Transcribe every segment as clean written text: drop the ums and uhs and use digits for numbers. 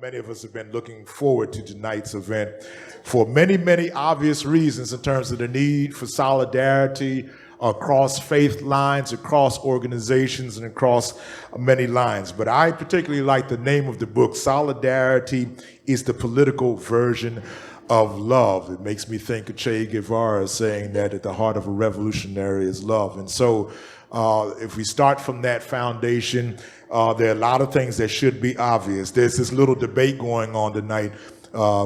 many of us have been looking forward to tonight's event for many, many obvious reasons in terms of the need for solidarity across faith lines, across organizations, and across many lines. But I particularly like the name of the book, Solidarity is the Political Version of Love. It makes me think of Che Guevara saying that at the heart of a revolutionary is love. And so if we start from that foundation, there are a lot of things that should be obvious. There's this little debate going on tonight,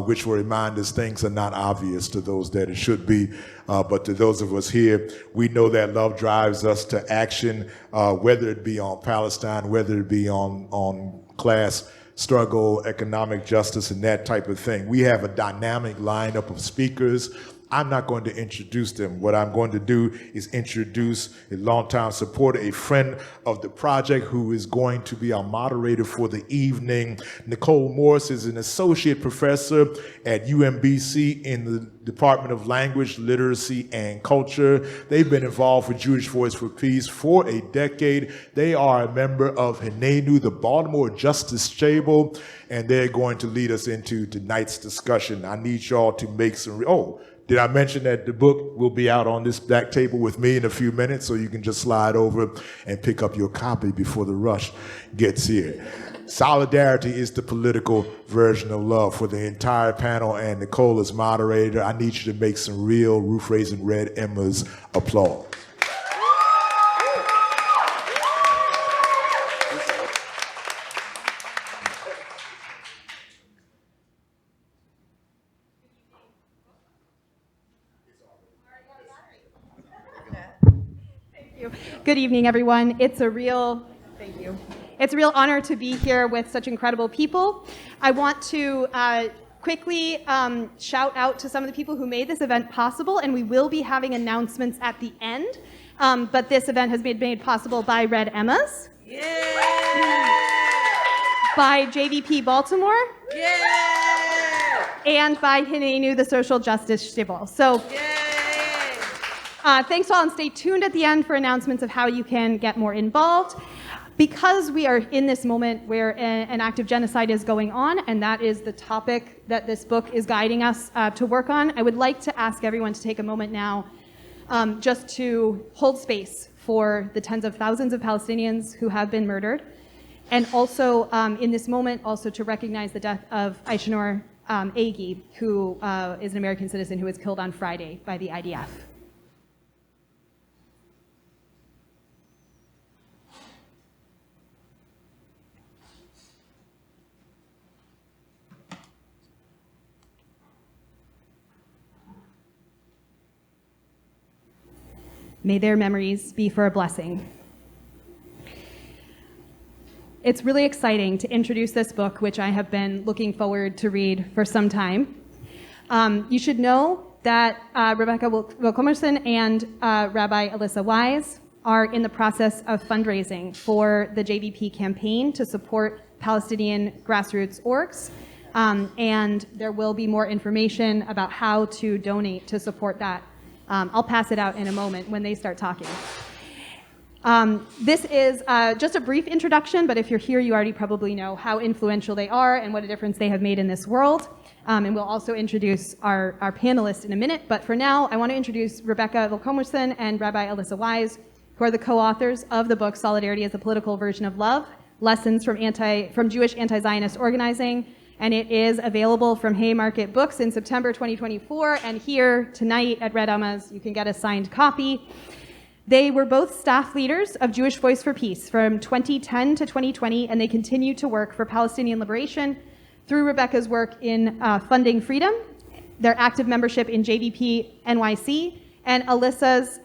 which will remind us things are not obvious to those that it should be. But to those of us here, we know that love drives us to action, whether it be on Palestine, whether it be on class struggle, economic justice, and that type of thing. We have a dynamic lineup of speakers. I'm not going to introduce them. What I'm going to do is introduce a longtime supporter, a friend of the project who is going to be our moderator for the evening. Nicole Morris is an associate professor at UMBC in the Department of Language, Literacy, and Culture. They've been involved with Jewish Voice for Peace for a decade. They are a member of Hinenu, the Baltimore Justice Chamber, and they're going to lead us into tonight's discussion. I need y'all to make some, did I mention that the book will be out on this back table with me in a few minutes, so you can just slide over and pick up your copy before the rush gets here. Solidarity is the political version of love. For the entire panel and Nicole as moderator, I need you to make some real roof-raising red Emmas applause. Good evening, everyone. It's a real honor to be here with such incredible people. I want to quickly shout out to some of the people who made this event possible, and we will be having announcements at the end. But this event has been made possible by Red Emmas, by JVP Baltimore, and by Hinenu, the Social Justice Shibboleth. So. Thanks all, and stay tuned at the end for announcements of how you can get more involved. Because we are in this moment where an active genocide is going on, and that is the topic that this book is guiding us to work on, I would like to ask everyone to take a moment now just to hold space for the tens of thousands of Palestinians who have been murdered, and also in this moment also to recognize the death of Aishanur Agi, who is an American citizen who was killed on Friday by the IDF. May their memories be for a blessing. It's really exciting to introduce this book, which I have been looking forward to read for some time. You should know that Rebecca Vilkomerson and Rabbi Alissa Wise are in the process of fundraising for the JVP campaign to support Palestinian grassroots orgs. And there will be more information about how to donate to support that. I'll pass it out in a moment when they start talking. This is just a brief introduction, but if you're here, you already probably know how influential they are and what a difference they have made in this world. And we'll also introduce our panelists in a minute. But for now, I want to introduce Rebecca Vilkomerson and Rabbi Alissa Wise, who are the co-authors of the book Solidarity as a Political Version of Love, Lessons from Jewish Anti-Zionist Organizing. And it is available from Haymarket Books in September 2024. And here tonight at Red Emmas, you can get a signed copy. They were both staff leaders of Jewish Voice for Peace from 2010 to 2020, and they continue to work for Palestinian liberation through Rebecca's work in funding freedom, their active membership in JVP NYC, and Alissa's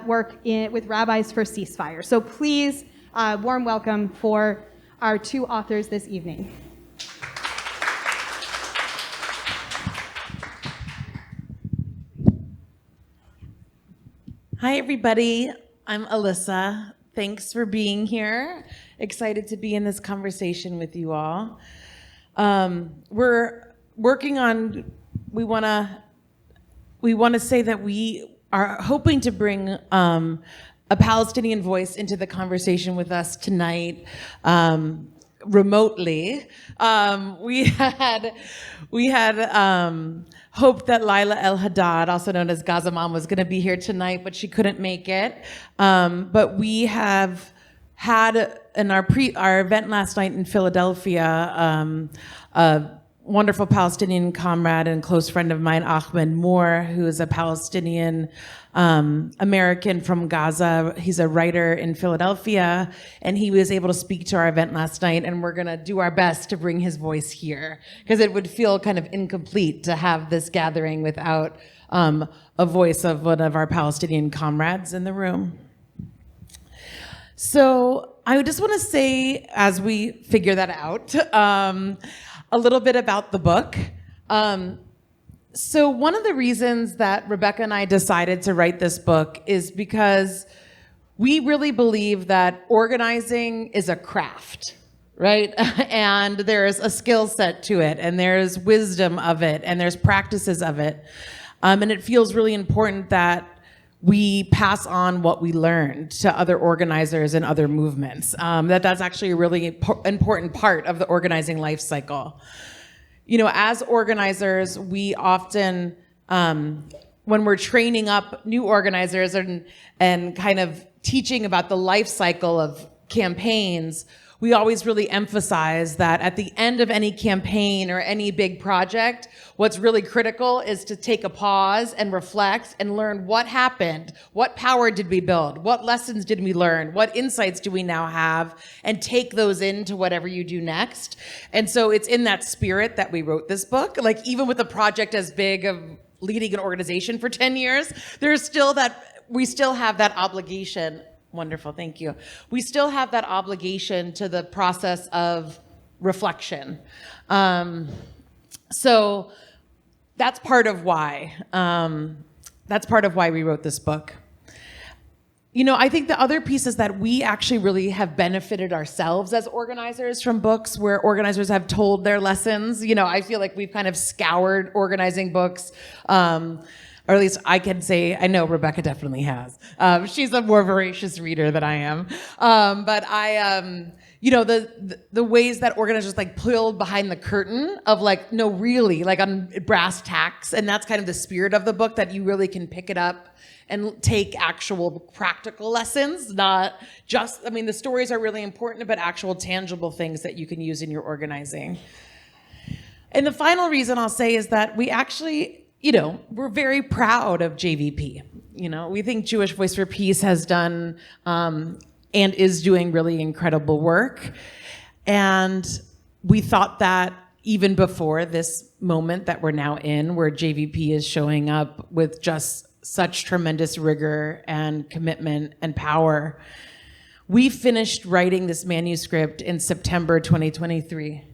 work with Rabbis for Ceasefire. So please, warm welcome for our two authors this evening. Hi, everybody. I'm Alissa. Thanks for being here. Excited to be in this conversation with you all. We're working on, we want to say that we are hoping to bring a Palestinian voice into the conversation with us tonight. remotely. We had hoped that Laila El Haddad, also known as Gaza Mom, was going to be here tonight, but she couldn't make it. But we have had in our event last night in Philadelphia, a wonderful Palestinian comrade and close friend of mine, Ahmed Moore, who is a Palestinian American from Gaza. He's a writer in Philadelphia, and he was able to speak to our event last night, and we're gonna do our best to bring his voice here, because it would feel kind of incomplete to have this gathering without a voice of one of our Palestinian comrades in the room. So I just want to say, as we figure that out, a little bit about the book. So one of the reasons that Rebecca and I decided to write this book is because we really believe that organizing is a craft, right? And there's a skill set to it, and there's wisdom of it, and there's practices of it. And it feels really important that we pass on what we learned to other organizers and other movements. That's actually a really important part of the organizing life cycle. You know, as organizers, we often, when we're training up new organizers and kind of teaching about the life cycle of campaigns, we always really emphasize that at the end of any campaign or any big project, what's really critical is to take a pause and reflect and learn what happened, what power did we build, what lessons did we learn, what insights do we now have, and take those into whatever you do next. And so it's in that spirit that we wrote this book. Like, even with a project as big of leading an organization for 10 years, we still have that obligation. Wonderful, thank you. We still have that obligation to the process of reflection. So that's part of why. That's part of why we wrote this book. You know, I think the other piece is that we actually really have benefited ourselves as organizers from books where organizers have told their lessons. You know, I feel like we've kind of scoured organizing books. Or at least I can say, I know Rebecca definitely has. She's a more voracious reader than I am. But you know, the ways that organizers like pulled behind the curtain of like, no, really, like on brass tacks. And that's kind of the spirit of the book, that you really can pick it up and take actual practical lessons, not just, I mean, the stories are really important, but actual tangible things that you can use in your organizing. And the final reason I'll say is that we actually, you know, we're very proud of JVP. You know, we think Jewish Voice for Peace has done and is doing really incredible work. And we thought that even before this moment that we're now in, where JVP is showing up with just such tremendous rigor and commitment and power. We finished writing this manuscript in September 2023.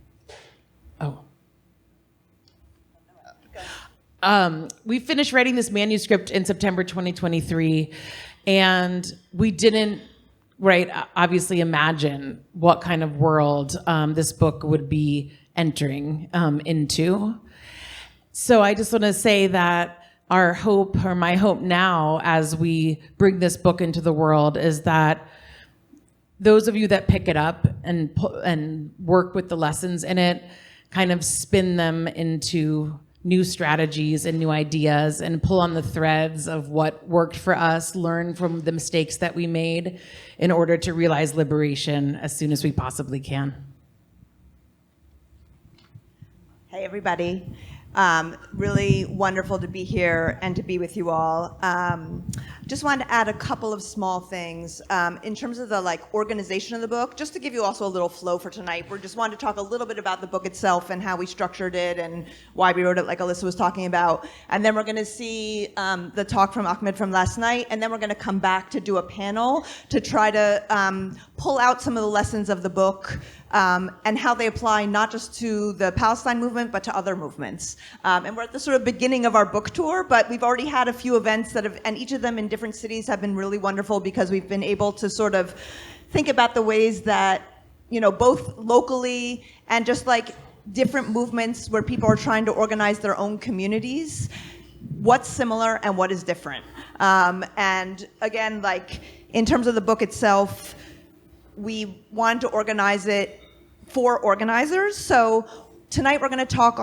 We finished writing this manuscript in September 2023, and we didn't, obviously imagine what kind of world this book would be entering into. So I just want to say that our hope, or my hope now, as we bring this book into the world, is that those of you that pick it up and work with the lessons in it, kind of spin them into new strategies and new ideas, and pull on the threads of what worked for us, learn from the mistakes that we made in order to realize liberation as soon as we possibly can. Hey, everybody. Really wonderful to be here and to be with you all. Just wanted to add a couple of small things in terms of the organization of the book, just to give you also a little flow for tonight. We just wanted to talk a little bit about the book itself and how we structured it and why we wrote it, like Alissa was talking about. And then we're going to see the talk from Ahmed from last night, and then we're going to come back to do a panel to try to pull out some of the lessons of the book and how they apply not just to the Palestine movement, but to other movements. And we're at the sort of beginning of our book tour, but we've already had a few events that have, and each of them in different cities have been really wonderful, because we've been able to sort of think about the ways that, both locally and just different movements where people are trying to organize their own communities, what's similar and what is different. And again, in terms of the book itself, we wanted to organize it for organizers. So tonight we're going to talk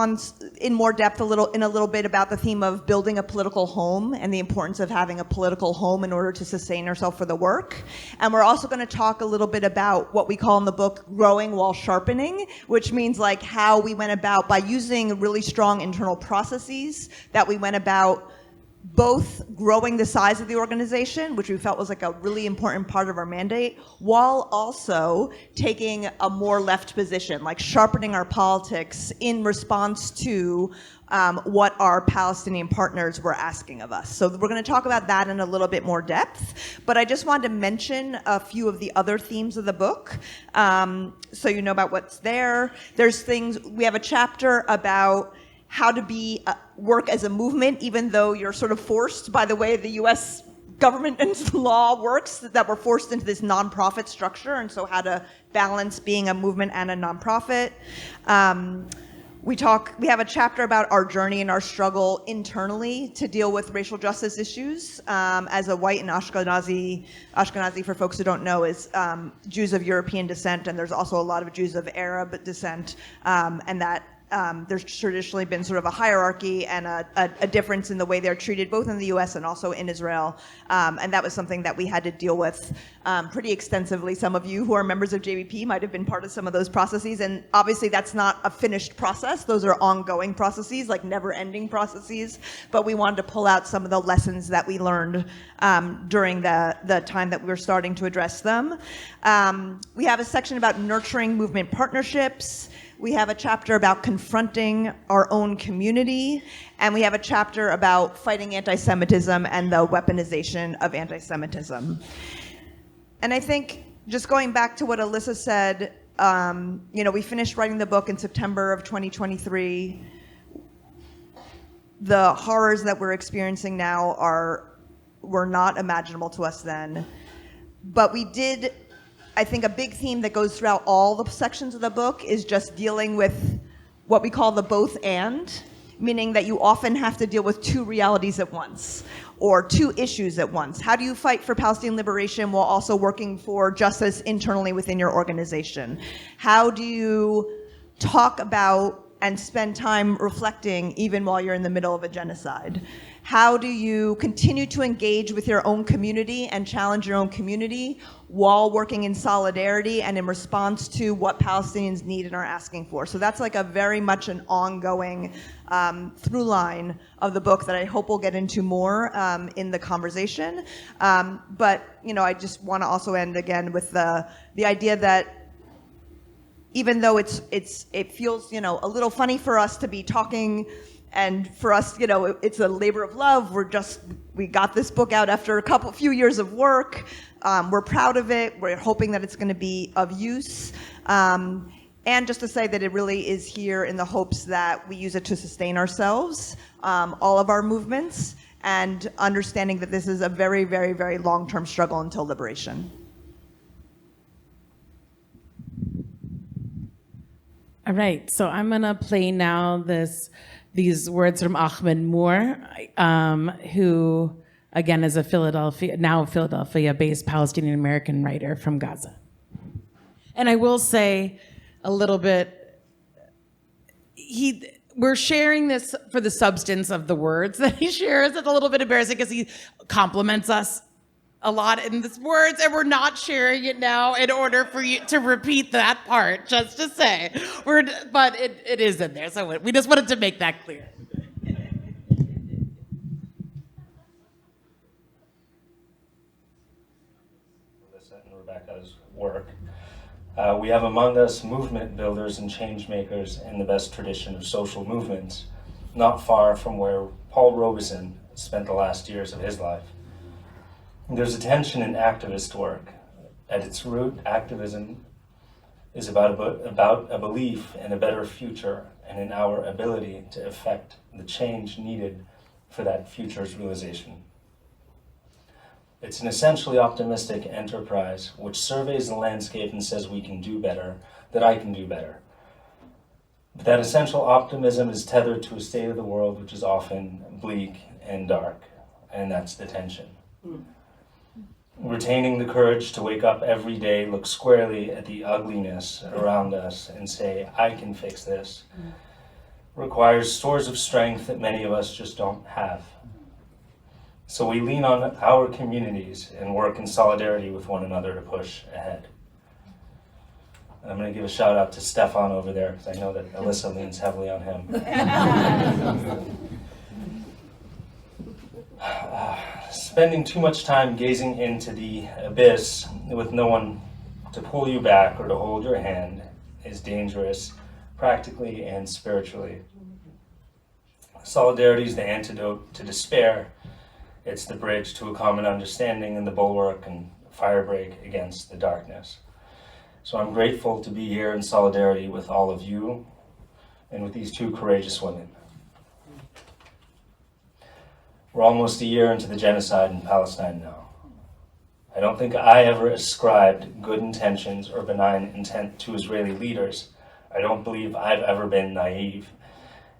in more depth in a little bit about the theme of building a political home and the importance of having a political home in order to sustain yourself for the work. And we're also going to talk a little bit about what we call in the book growing while sharpening, which means like how we went about by using really strong internal processes that we went about both growing the size of the organization, which we felt was like a really important part of our mandate, while also taking a more left position, like sharpening our politics in response to what our Palestinian partners were asking of us. So we're going to talk about that in a little bit more depth, but I just wanted to mention a few of the other themes of the book, so you know about what's there. There's things, we have a chapter about how to work as a movement, even though you're sort of forced by the way the US government and law works, that we're forced into this nonprofit structure, and so how to balance being a movement and a nonprofit. We have a chapter about our journey and our struggle internally to deal with racial justice issues. As a white and Ashkenazi for folks who don't know is Jews of European descent, and there's also a lot of Jews of Arab descent, and that there's traditionally been sort of a hierarchy and a difference in the way they're treated, both in the US and also in Israel. And that was something that we had to deal with pretty extensively. Some of you who are members of JBP might have been part of some of those processes. And obviously that's not a finished process. Those are ongoing processes, like never-ending processes. But we wanted to pull out some of the lessons that we learned during the time that we were starting to address them. We have a section about nurturing movement partnerships. We have a chapter about confronting our own community, and we have a chapter about fighting anti-Semitism and the weaponization of anti-Semitism. And I think, just going back to what Alissa said, we finished writing the book in September of 2023. The horrors that we're experiencing now were not imaginable to us then. But we did, I think a big theme that goes throughout all the sections of the book is just dealing with what we call the both and, meaning that you often have to deal with two realities at once, or two issues at once. How do you fight for Palestinian liberation while also working for justice internally within your organization? How do you talk about and spend time reflecting even while you're in the middle of a genocide? How do you continue to engage with your own community and challenge your own community while working in solidarity and in response to what Palestinians need and are asking for? So that's like a very much an ongoing through line of the book that I hope we'll get into more in the conversation. But I just want to also end again with the idea that even though it feels a little funny for us to be talking, and for us it's a labor of love. We got this book out after a few years of work. We're proud of it. We're hoping that it's going to be of use. And just to say that it really is here in the hopes that we use it to sustain ourselves, all of our movements, and understanding that this is a very, very, very long-term struggle until liberation. All right, so I'm gonna play now these words from Ahmed Moore, who again is a Philadelphia-based Palestinian American writer from Gaza. And I will say a little bit, we're sharing this for the substance of the words that he shares. It's a little bit embarrassing because he compliments us a lot in these words, and we're not sharing it now in order for you to repeat that part, just to say. But it is in there, so we just wanted to make that clear. Alissa and Rebecca's work. We have among us movement builders and change makers in the best tradition of social movements, not far from where Paul Robeson spent the last years of his life. There's a tension in activist work. At its root, activism is about a belief in a better future and in our ability to effect the change needed for that future's realization. It's an essentially optimistic enterprise which surveys the landscape and says we can do better, that I can do better. But that essential optimism is tethered to a state of the world which is often bleak and dark, and that's the tension. retaining the courage to wake up every day, look squarely at the ugliness around us and say, I can fix this, requires stores of strength that many of us just don't have. So we lean on our communities and work in solidarity with one another to push ahead. I'm going to give a shout out to Stefan over there, because I know that Alissa leans heavily on him. Spending too much time gazing into the abyss with no one to pull you back or to hold your hand is dangerous, practically and spiritually. Solidarity is the antidote to despair. It's the bridge to a common understanding and the bulwark and firebreak against the darkness. So I'm grateful to be here in solidarity with all of you and with these two courageous women. We're almost a year into the genocide in Palestine now. I don't think I ever ascribed good intentions or benign intent to Israeli leaders. I don't believe I've ever been naive.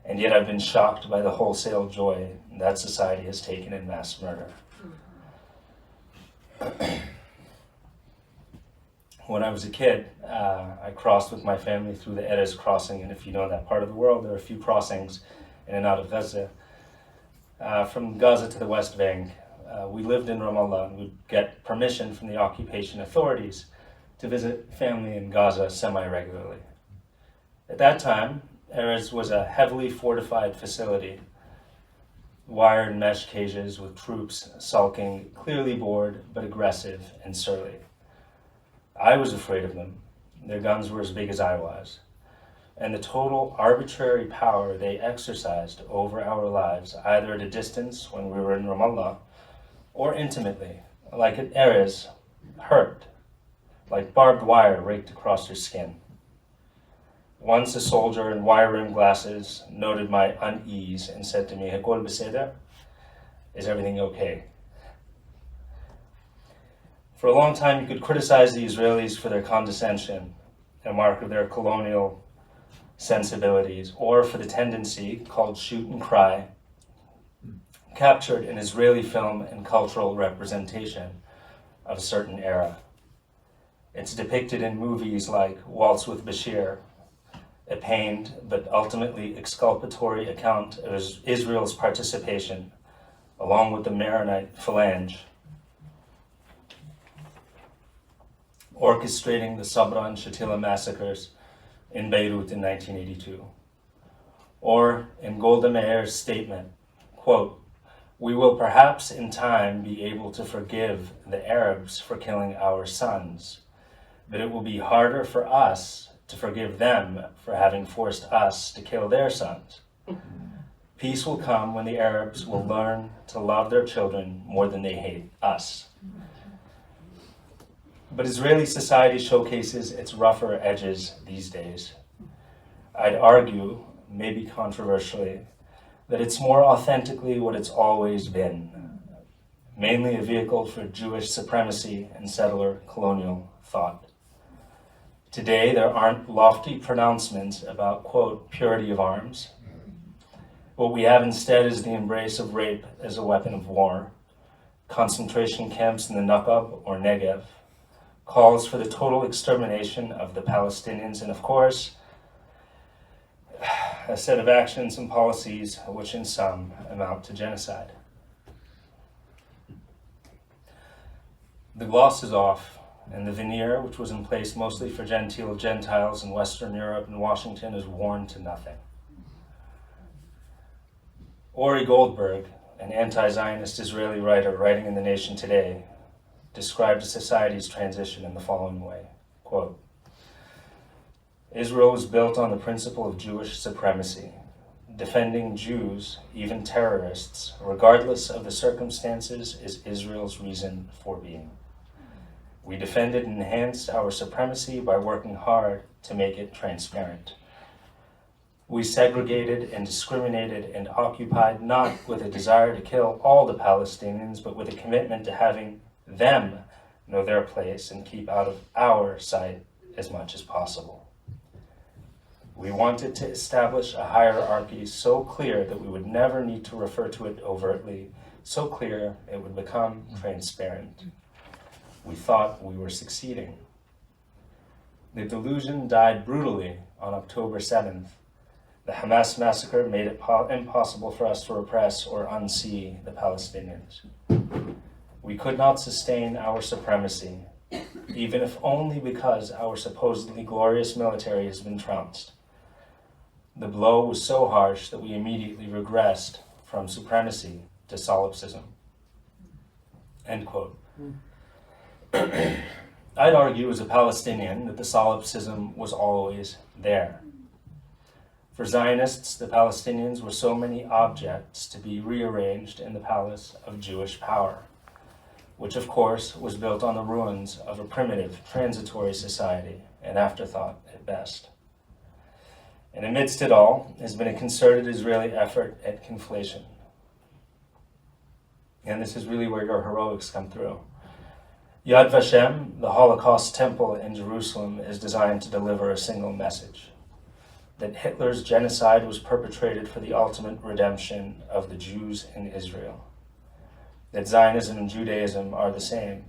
And yet I've been shocked by the wholesale joy that society has taken in mass murder. When I was a kid, I crossed with my family through the Erez crossing, and if you know that part of the world, there are a few crossings in and out of Gaza. From Gaza to the West Bank, we lived in Ramallah, and we'd get permission from the occupation authorities to visit family in Gaza semi-regularly. At that time, Erez was a heavily fortified facility, wired mesh cages with troops sulking, clearly bored, but aggressive and surly. I was afraid of them. Their guns were as big as I was. And the total arbitrary power they exercised over our lives, either at a distance when we were in Ramallah, or intimately, like at Erez, hurt, like barbed wire raked across your skin. Once a soldier in wire-rimmed glasses noted my unease and said to me, "Hakol beseder? Is everything okay?" For a long time, you could criticize the Israelis for their condescension, a mark of their colonial sensibilities, or for the tendency, called shoot and cry, captured in Israeli film and cultural representation of a certain era. It's depicted in movies like Waltz with Bashir, a pained but ultimately exculpatory account of Israel's participation, along with the Maronite Phalange, orchestrating the Sabra and Shatila massacres in Beirut in 1982. Or in Golda Meir's statement, quote, "We will perhaps in time be able to forgive the Arabs for killing our sons, but it will be harder for us to forgive them for having forced us to kill their sons. Peace will come when the Arabs will learn to love their children more than they hate us." But Israeli society showcases its rougher edges these days. I'd argue, maybe controversially, that it's more authentically what it's always been, mainly a vehicle for Jewish supremacy and settler colonial thought. Today, there aren't lofty pronouncements about, quote, purity of arms. What we have instead is the embrace of rape as a weapon of war, concentration camps in the Nakab or Negev, calls for the total extermination of the Palestinians, and of course, a set of actions and policies which in some amount to genocide. The gloss is off, and the veneer, which was in place mostly for genteel Gentiles in Western Europe and Washington, is worn to nothing. Ori Goldberg, an anti-Zionist Israeli writer writing in The Nation today, described society's transition in the following way, quote, "Israel was built on the principle of Jewish supremacy. Defending Jews, even terrorists, regardless of the circumstances, is Israel's reason for being. We defended and enhanced our supremacy by working hard to make it transparent. We segregated and discriminated and occupied not with a desire to kill all the Palestinians, but with a commitment to having them know their place and keep out of our sight as much as possible. We wanted to establish a hierarchy so clear that we would never need to refer to it overtly, so clear it would become transparent. We thought we were succeeding. The delusion died brutally on October 7th. The Hamas massacre made it impossible for us to repress or unsee the Palestinians. We could not sustain our supremacy, even if only because our supposedly glorious military has been trounced. The blow was so harsh that we immediately regressed from supremacy to solipsism. End quote. I'd argue as a Palestinian that the solipsism was always there. For Zionists, the Palestinians were so many objects to be rearranged in the palace of Jewish power, which of course was built on the ruins of a primitive, transitory society, an afterthought at best. And amidst it all has been a concerted Israeli effort at conflation. And this is really where your heroics come through. Yad Vashem, the Holocaust temple in Jerusalem, is designed to deliver a single message: that Hitler's genocide was perpetrated for the ultimate redemption of the Jews in Israel. That Zionism and Judaism are the same.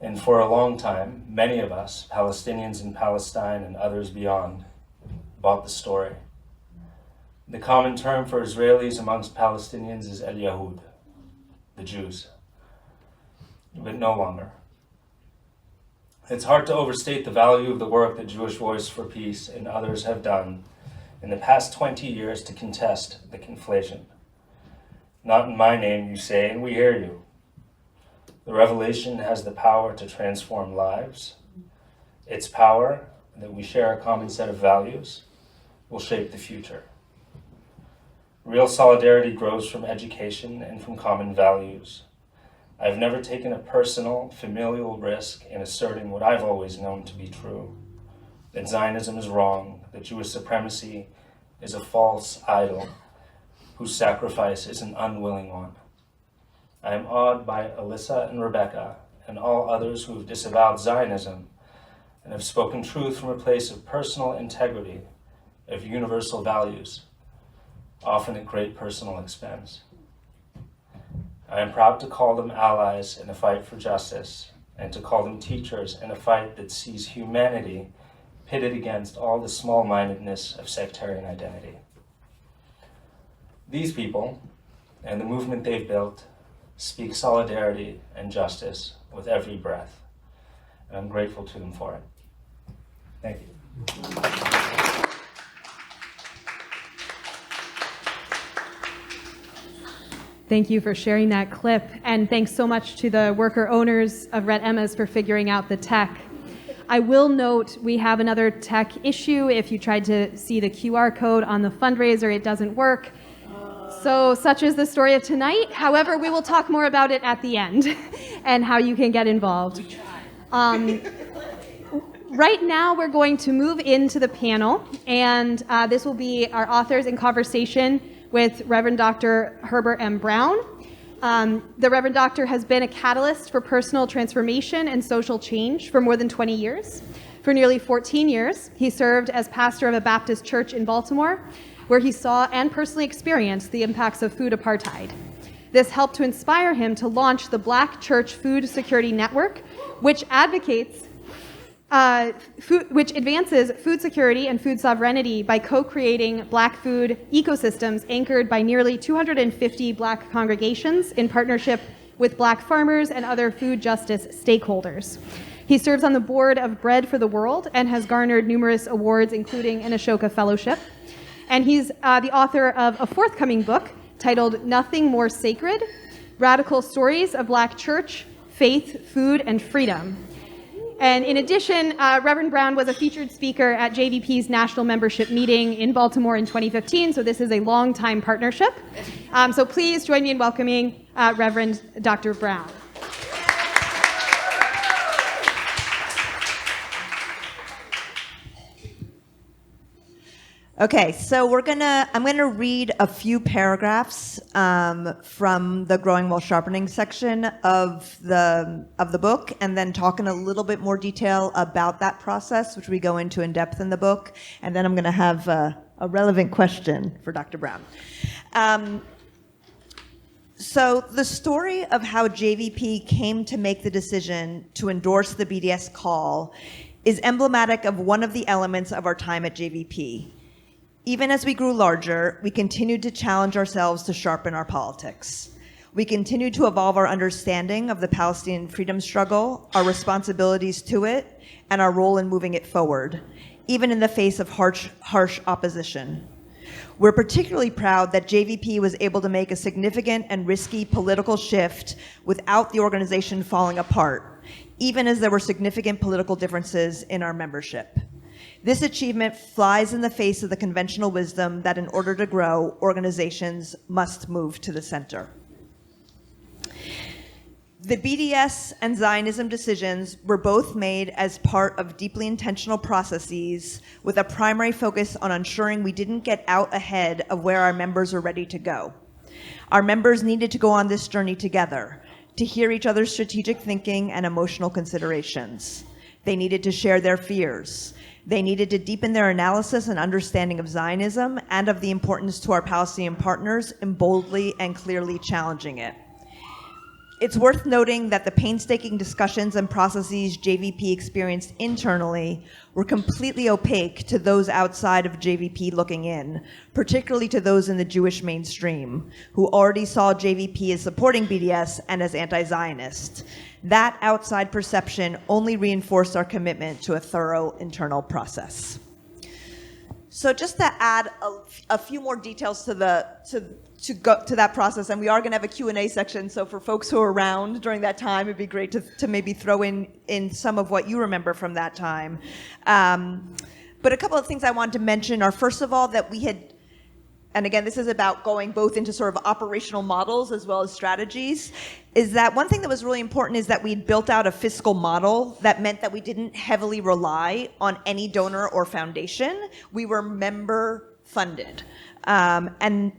And for a long time, many of us, Palestinians in Palestine and others beyond, bought the story. The common term for Israelis amongst Palestinians is El Yahud, the Jews. But no longer. It's hard to overstate the value of the work that Jewish Voice for Peace and others have done in the past 20 years to contest the conflation. Not in my name, you say, and we hear you. The revelation has the power to transform lives. Its power, that we share a common set of values, will shape the future. Real solidarity grows from education and from common values. I've never taken a personal, familial risk in asserting what I've always known to be true: that Zionism is wrong, that Jewish supremacy is a false idol whose sacrifice is an unwilling one. I am awed by Alissa and Rebecca and all others who have disavowed Zionism and have spoken truth from a place of personal integrity, of universal values, often at great personal expense. I am proud to call them allies in a fight for justice, and to call them teachers in a fight that sees humanity pitted against all the small-mindedness of sectarian identity. These people, and the movement they've built, speak solidarity and justice with every breath, and I'm grateful to them for it. Thank you. Thank you for sharing that clip, and thanks so much to the worker owners of Red Emma's for figuring out the tech. I will note we have another tech issue. If you tried to see the QR code on the fundraiser, it doesn't work. So such is the story of tonight. However, we will talk more about it at the end and how you can get involved. Right now, we're going to move into the panel, and this will be our authors in conversation with Reverend Dr. Herbert M. Brown. The Reverend Doctor has been a catalyst for personal transformation and social change for more than 20 years. For nearly 14 years, he served as pastor of a Baptist church in Baltimore, where he saw and personally experienced the impacts of food apartheid. This helped to inspire him to launch the Black Church Food Security Network, which advocates which advances food security and food sovereignty by co-creating Black food ecosystems anchored by nearly 250 Black congregations in partnership with Black farmers and other food justice stakeholders. He serves on the board of Bread for the World and has garnered numerous awards, including an Ashoka Fellowship. And he's the author of a forthcoming book titled Nothing More Sacred: Radical Stories of Black Church, Faith, Food, and Freedom. And in addition, Reverend Brown was a featured speaker at JVP's national membership meeting in Baltimore in 2015, so this is a long-time partnership. So please join me in welcoming Reverend Dr. Brown. Okay, so I'm gonna read a few paragraphs from the Growing While Sharpening section of the book, and then talk in a little bit more detail about that process, which we go into in depth in the book, and then I'm gonna have a relevant question for Dr. Brown. So the story of how JVP came to make the decision to endorse the BDS call is emblematic of one of the elements of our time at JVP. Even as we grew larger, we continued to challenge ourselves to sharpen our politics. We continued to evolve our understanding of the Palestinian freedom struggle, our responsibilities to it, and our role in moving it forward, even in the face of harsh opposition. We're particularly proud that JVP was able to make a significant and risky political shift without the organization falling apart, even as there were significant political differences in our membership. This achievement flies in the face of the conventional wisdom that in order to grow, organizations must move to the center. The BDS and Zionism decisions were both made as part of deeply intentional processes with a primary focus on ensuring we didn't get out ahead of where our members were ready to go. Our members needed to go on this journey together, to hear each other's strategic thinking and emotional considerations. They needed to share their fears. They needed to deepen their analysis and understanding of Zionism and of the importance to our Palestinian partners in boldly and clearly challenging it. It's worth noting that the painstaking discussions and processes JVP experienced internally were completely opaque to those outside of JVP looking in, particularly to those in the Jewish mainstream, who already saw JVP as supporting BDS and as anti-Zionist. That outside perception only reinforced our commitment to a thorough internal process. So just to add a few more details to that process, and we are going to have a Q&A section, so for folks who are around during that time, it'd be great to maybe throw in some of what you remember from that time. But a couple of things I wanted to mention are, first of all, that we had, and again, this is about going both into sort of operational models as well as strategies, is that one thing that was really important is that we'd built out a fiscal model that meant that we didn't heavily rely on any donor or foundation. We were member funded. And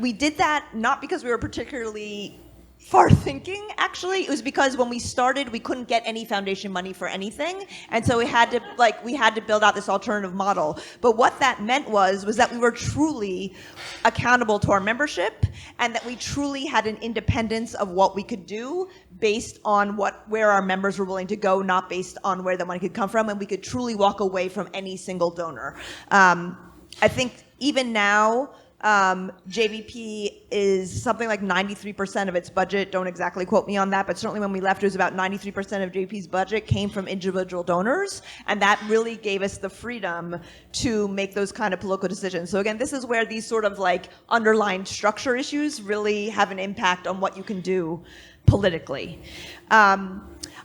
we did that not because we were particularly far thinking, actually. It was because when we started, we couldn't get any foundation money for anything. And so we had to build out this alternative model. But what that meant was that we were truly accountable to our membership and that we truly had an independence of what we could do based on where our members were willing to go, not based on where the money could come from. And we could truly walk away from any single donor. I think even now, JVP is something like 93% of its budget. Don't exactly quote me on that, but certainly when we left, it was about 93% of JVP's budget came from individual donors, and that really gave us the freedom to make those kind of political decisions. So again, this is where these sort of like underlying structure issues really have an impact on what you can do politically.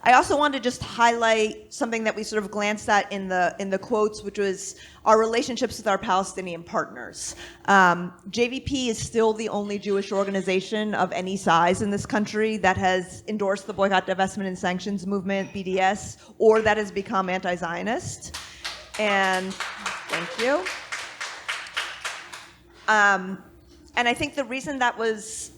I also wanted to just highlight something that we sort of glanced at in the quotes, which was our relationships with our Palestinian partners. JVP is still the only Jewish organization of any size in this country that has endorsed the Boycott, Divestment, and Sanctions Movement, BDS, or that has become anti-Zionist. And thank you. And I think the reason that was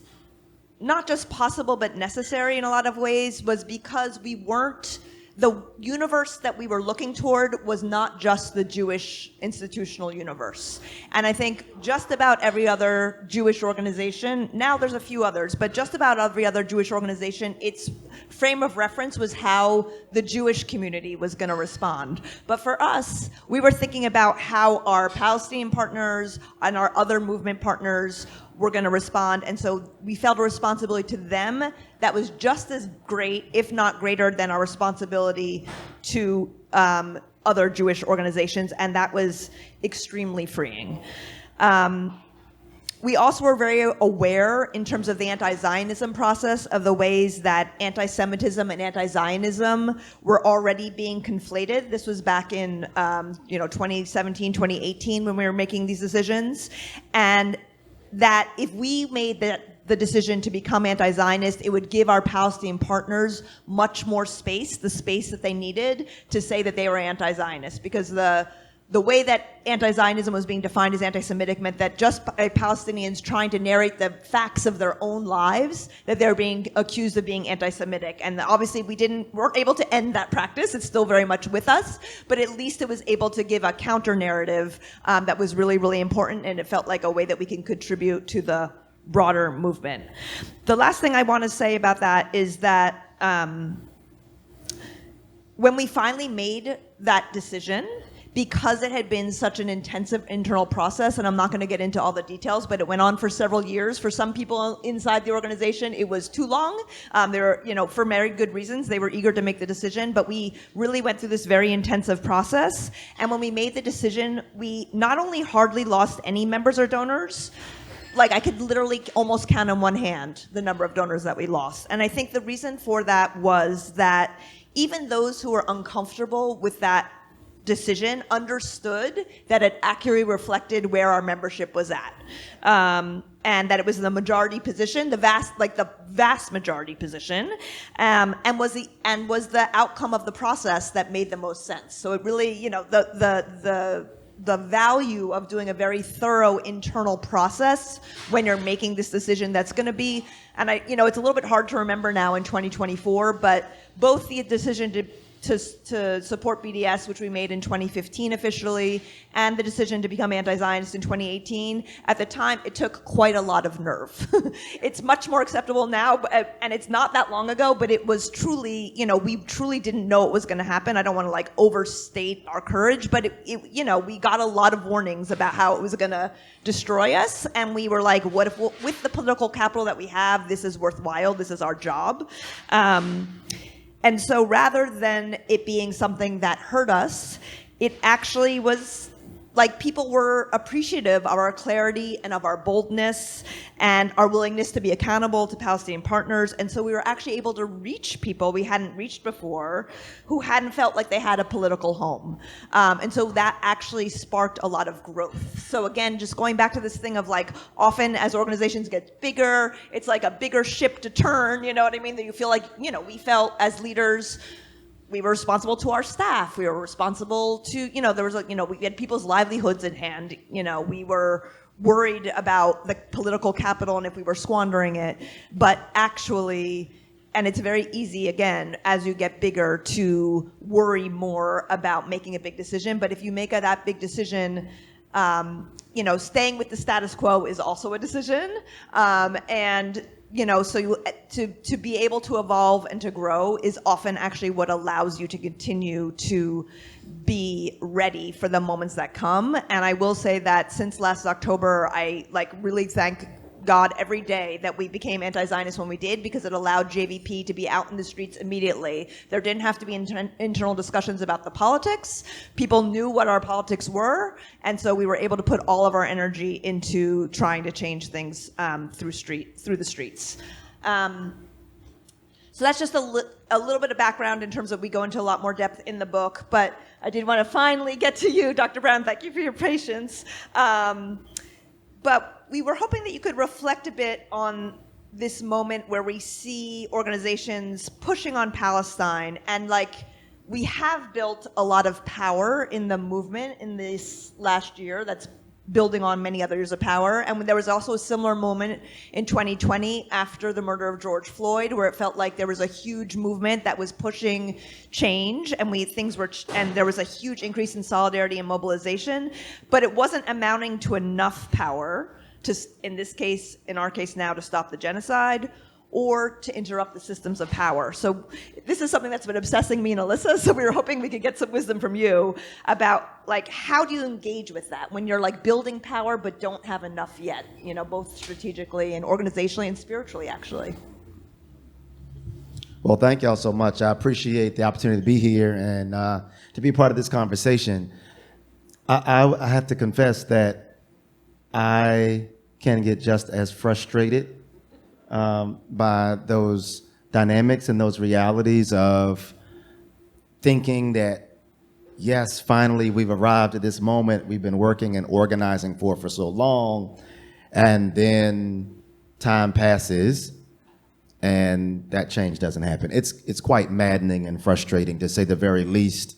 not just possible but necessary in a lot of ways was because the universe that we were looking toward was not just the Jewish institutional universe. And I think just about every other Jewish organization, now there's a few others, but just about every other Jewish organization, its frame of reference was how the Jewish community was going to respond. But for us, we were thinking about how our Palestinian partners and our other movement partners were going to respond, and so we felt a responsibility to them that was just as great, if not greater, than our responsibility to other Jewish organizations, and that was extremely freeing. We also were very aware, in terms of the anti-Zionism process, of the ways that anti-Semitism and anti-Zionism were already being conflated. This was back in 2017, 2018, when we were making these decisions, and that if we made the decision to become anti-Zionist, it would give our Palestinian partners much more space, the space that they needed to say that they were anti-Zionist. Because the way that anti-Zionism was being defined as anti-Semitic meant that just by Palestinians trying to narrate the facts of their own lives, that they're being accused of being anti-Semitic. And obviously weren't able to end that practice. It's still very much with us, but at least it was able to give a counter narrative that was really, really important, and it felt like a way that we can contribute to the broader movement. The last thing I want to say about that is that when we finally made that decision, because it had been such an intensive internal process, and I'm not going to get into all the details, but it went on for several years. For some people inside the organization, it was too long. There were, for very good reasons, they were eager to make the decision, but we really went through this very intensive process. And when we made the decision, we not only hardly lost any members or donors, like I could literally almost count on one hand the number of donors that we lost. And I think the reason for that was that even those who were uncomfortable with that decision understood that it accurately reflected where our membership was at, and that it was the majority position, the vast majority position, and was the outcome of the process that made the most sense. So it really, the value of doing a very thorough internal process when you're making this decision that's going to be, and it's a little bit hard to remember now in 2024, but both the decision to support BDS, which we made in 2015 officially, and the decision to become anti-Zionist in 2018, at the time, it took quite a lot of nerve. It's much more acceptable now, and it's not that long ago, but it was truly, we truly didn't know it was going to happen. I don't want to overstate our courage, but we got a lot of warnings about how it was going to destroy us, and we were like, what if, with the political capital that we have, this is worthwhile, this is our job. And so rather than it being something that hurt us, it actually was people were appreciative of our clarity and of our boldness and our willingness to be accountable to Palestinian partners. And so we were actually able to reach people we hadn't reached before who hadn't felt like they had a political home. And so that actually sparked a lot of growth. So again, just going back to this thing of often as organizations get bigger, it's like a bigger ship to turn, you know what I mean? That you feel we felt as leaders, we were responsible to our staff. We were responsible to, there was we had people's livelihoods in hand. We were worried about the political capital and if we were squandering it. But actually, and it's very easy, again, as you get bigger to worry more about making a big decision. But if you make that big decision, staying with the status quo is also a decision. So to be able to evolve and to grow is often actually what allows you to continue to be ready for the moments that come. And I will say that since last October, I really thank God every day that we became anti-Zionist when we did, because it allowed JVP to be out in the streets immediately. There didn't have to be internal discussions about the politics. People knew what our politics were, and so we were able to put all of our energy into trying to change things through the streets. So that's just a little bit of background in terms of we go into a lot more depth in the book, but I did want to finally get to you, Dr. Brown. Thank you for your patience. But we were hoping that you could reflect a bit on this moment where we see organizations pushing on Palestine, and we have built a lot of power in the movement in this last year that's building on many other years of power. And there was also a similar moment in 2020 after the murder of George Floyd, where it felt like there was a huge movement that was pushing change, and and there was a huge increase in solidarity and mobilization, but it wasn't amounting to enough power to, in our case now, to stop the genocide or to interrupt the systems of power. So this is something that's been obsessing me and Alissa, so we were hoping we could get some wisdom from you about how do you engage with that when you're building power but don't have enough yet, both strategically and organizationally and spiritually, actually. Well, thank y'all so much. I appreciate the opportunity to be here and to be part of this conversation. I have to confess that I can get just as frustrated by those dynamics and those realities of thinking that, yes, finally we've arrived at this moment we've been working and organizing for so long, and then time passes and that change doesn't happen. It's quite maddening and frustrating, to say the very least.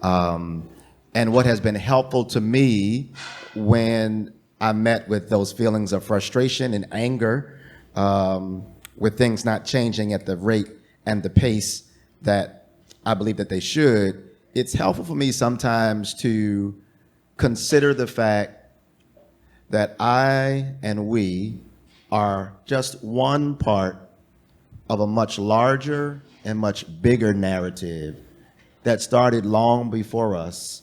And what has been helpful to me when I met with those feelings of frustration and anger, with things not changing at the rate and the pace that I believe that they should, it's helpful for me sometimes to consider the fact that I and we are just one part of a much larger and much bigger narrative that started long before us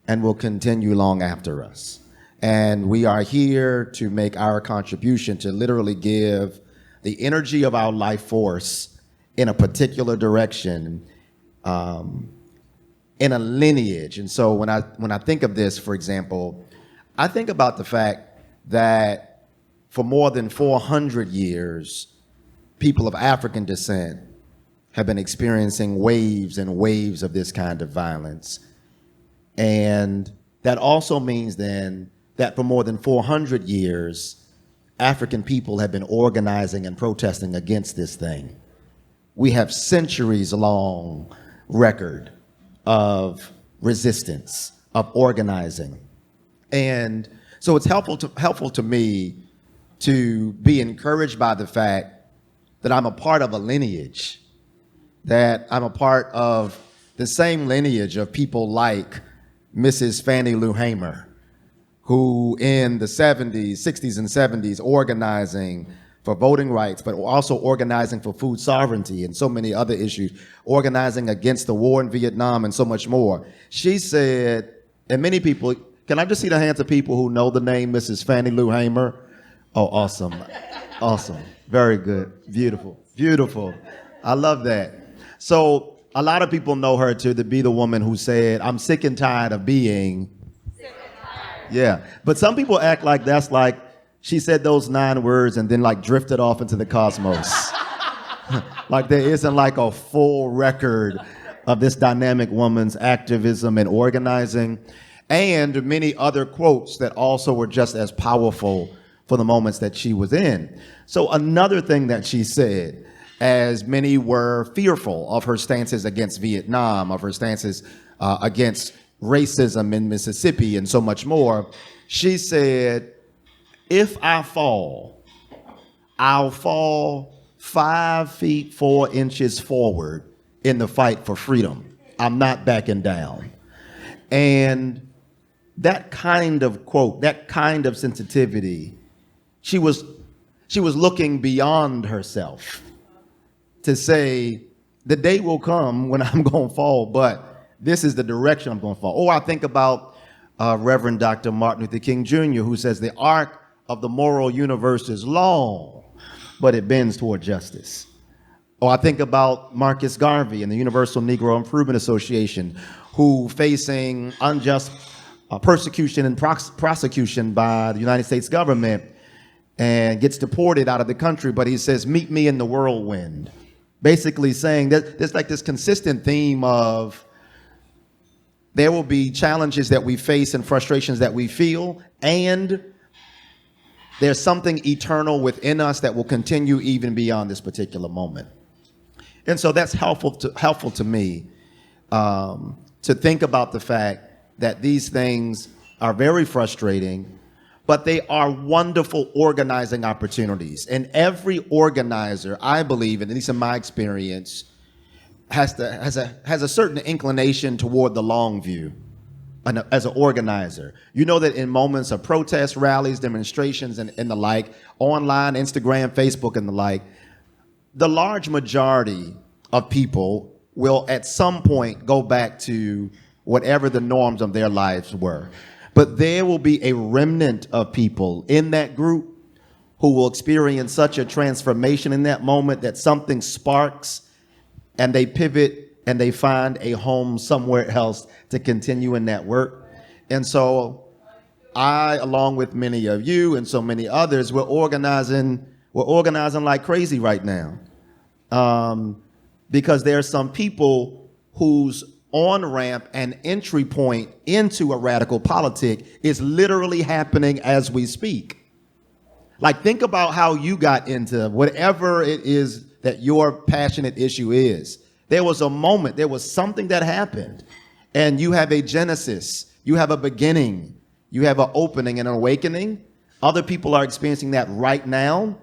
and will continue long after us. And we are here to make our contribution to literally give the energy of our life force in a particular direction, in a lineage. And so when I think of this, for example, I think about the fact that for more than 400 years, people of African descent have been experiencing waves and waves of this kind of violence. And that also means then that for more than 400 years, African people have been organizing and protesting against this thing. We have centuries-long record of resistance, of organizing. And so it's helpful to me to be encouraged by the fact that I'm a part of a lineage, that I'm a part of the same lineage of people like Mrs. Fannie Lou Hamer, who in the 70s, 60s and 70s, organizing for voting rights, but also organizing for food sovereignty and so many other issues, organizing against the war in Vietnam and so much more. She said, and many people, can I just see the hands of people who know the name Mrs. Fannie Lou Hamer? Oh, awesome. Awesome. Very good. Beautiful. Beautiful. I love that. So a lot of people know her to be the woman who said, I'm sick and tired of being. Sick and tired. Yeah. But some people act like that's like she said those 9 words and then like drifted off into the cosmos. Like there isn't like a full record of this dynamic woman's activism and organizing, and many other quotes that also were just as powerful for the moments that she was in. So another thing that she said, as many were fearful of her stances against Vietnam, of her stances against racism in Mississippi and so much more, she said, if I fall, I'll fall 5 feet 4 inches forward in the fight for freedom. I'm not backing down. And that kind of quote, that kind of sensitivity, she was looking beyond herself to say, the day will come when I'm going to fall, but this is the direction I'm going to fall. Or I think about Reverend Dr. Martin Luther King Jr., who says the arc of the moral universe is long, but it bends toward justice. Or I think about Marcus Garvey and the Universal Negro Improvement Association, who facing unjust persecution and prosecution by the United States government and gets deported out of the country, but he says, meet me in the whirlwind. Basically saying that there's like this consistent theme of there will be challenges that we face and frustrations that we feel, and there's something eternal within us that will continue even beyond this particular moment. And so that's helpful to me to think about the fact that these things are very frustrating, but they are wonderful organizing opportunities. And every organizer, I believe, and at least in my experience, has a certain inclination toward the long view as an organizer. You know that in moments of protest, rallies, demonstrations, and the like, online, Instagram, Facebook, and the like, the large majority of people will at some point go back to whatever the norms of their lives were. But there will be a remnant of people in that group who will experience such a transformation in that moment that something sparks and they pivot and they find a home somewhere else to continue in that work. And so I, along with many of you and so many others, we're organizing like crazy right now. Because there are some people whose on-ramp and entry point into a radical politic is literally happening as we speak. Like, think about how you got into whatever it is that your passionate issue is. There was a moment, there was something that happened, and you have a genesis, you have a beginning, you have an opening and an awakening. Other people are experiencing that right now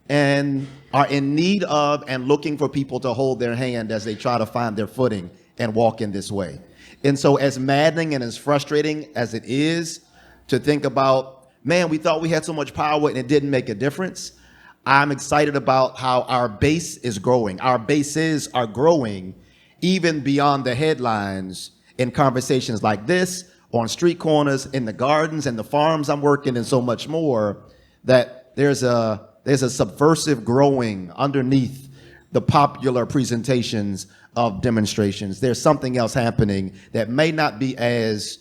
and are in need of and looking for people to hold their hand as they try to find their footing and walk in this way. And so as maddening and as frustrating as it is to think about, man, we thought we had so much power and it didn't make a difference, I'm excited about how our base is growing. Our bases are growing even beyond the headlines in conversations like this, on street corners, in the gardens and the farms I'm working, and so much more, that there's a subversive growing underneath the popular presentations of demonstrations. There's something else happening that may not be as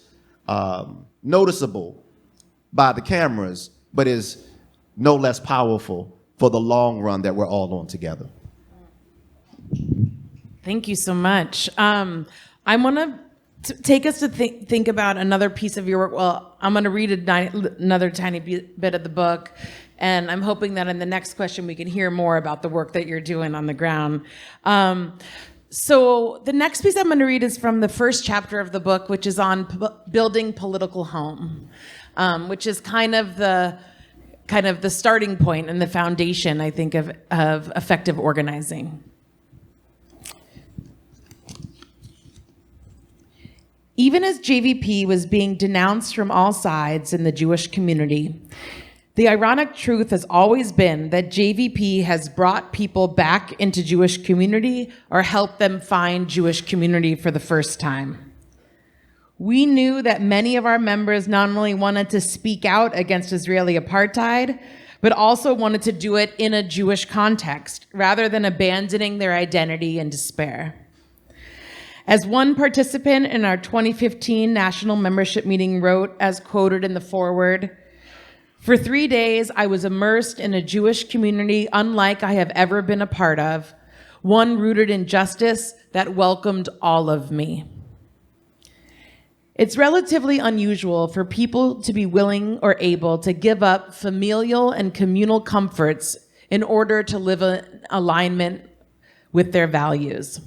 noticeable by the cameras, but is no less powerful for the long run that we're all on together. Thank you so much. I want to take us to think about another piece of your work. Well, I'm going to read another tiny bit of the book, and I'm hoping that in the next question we can hear more about the work that you're doing on the ground. So the next piece I'm going to read is from the first chapter of the book, which is on building political home, which is kind of the starting point and the foundation, I think, of effective organizing. Even as JVP was being denounced from all sides in the Jewish community, the ironic truth has always been that JVP has brought people back into Jewish community or helped them find Jewish community for the first time. We knew that many of our members not only wanted to speak out against Israeli apartheid, but also wanted to do it in a Jewish context, rather than abandoning their identity in despair. As one participant in our 2015 national membership meeting wrote, as quoted in the foreword, "For 3 days, I was immersed in a Jewish community unlike I have ever been a part of, one rooted in justice that welcomed all of me." It's relatively unusual for people to be willing or able to give up familial and communal comforts in order to live in alignment with their values.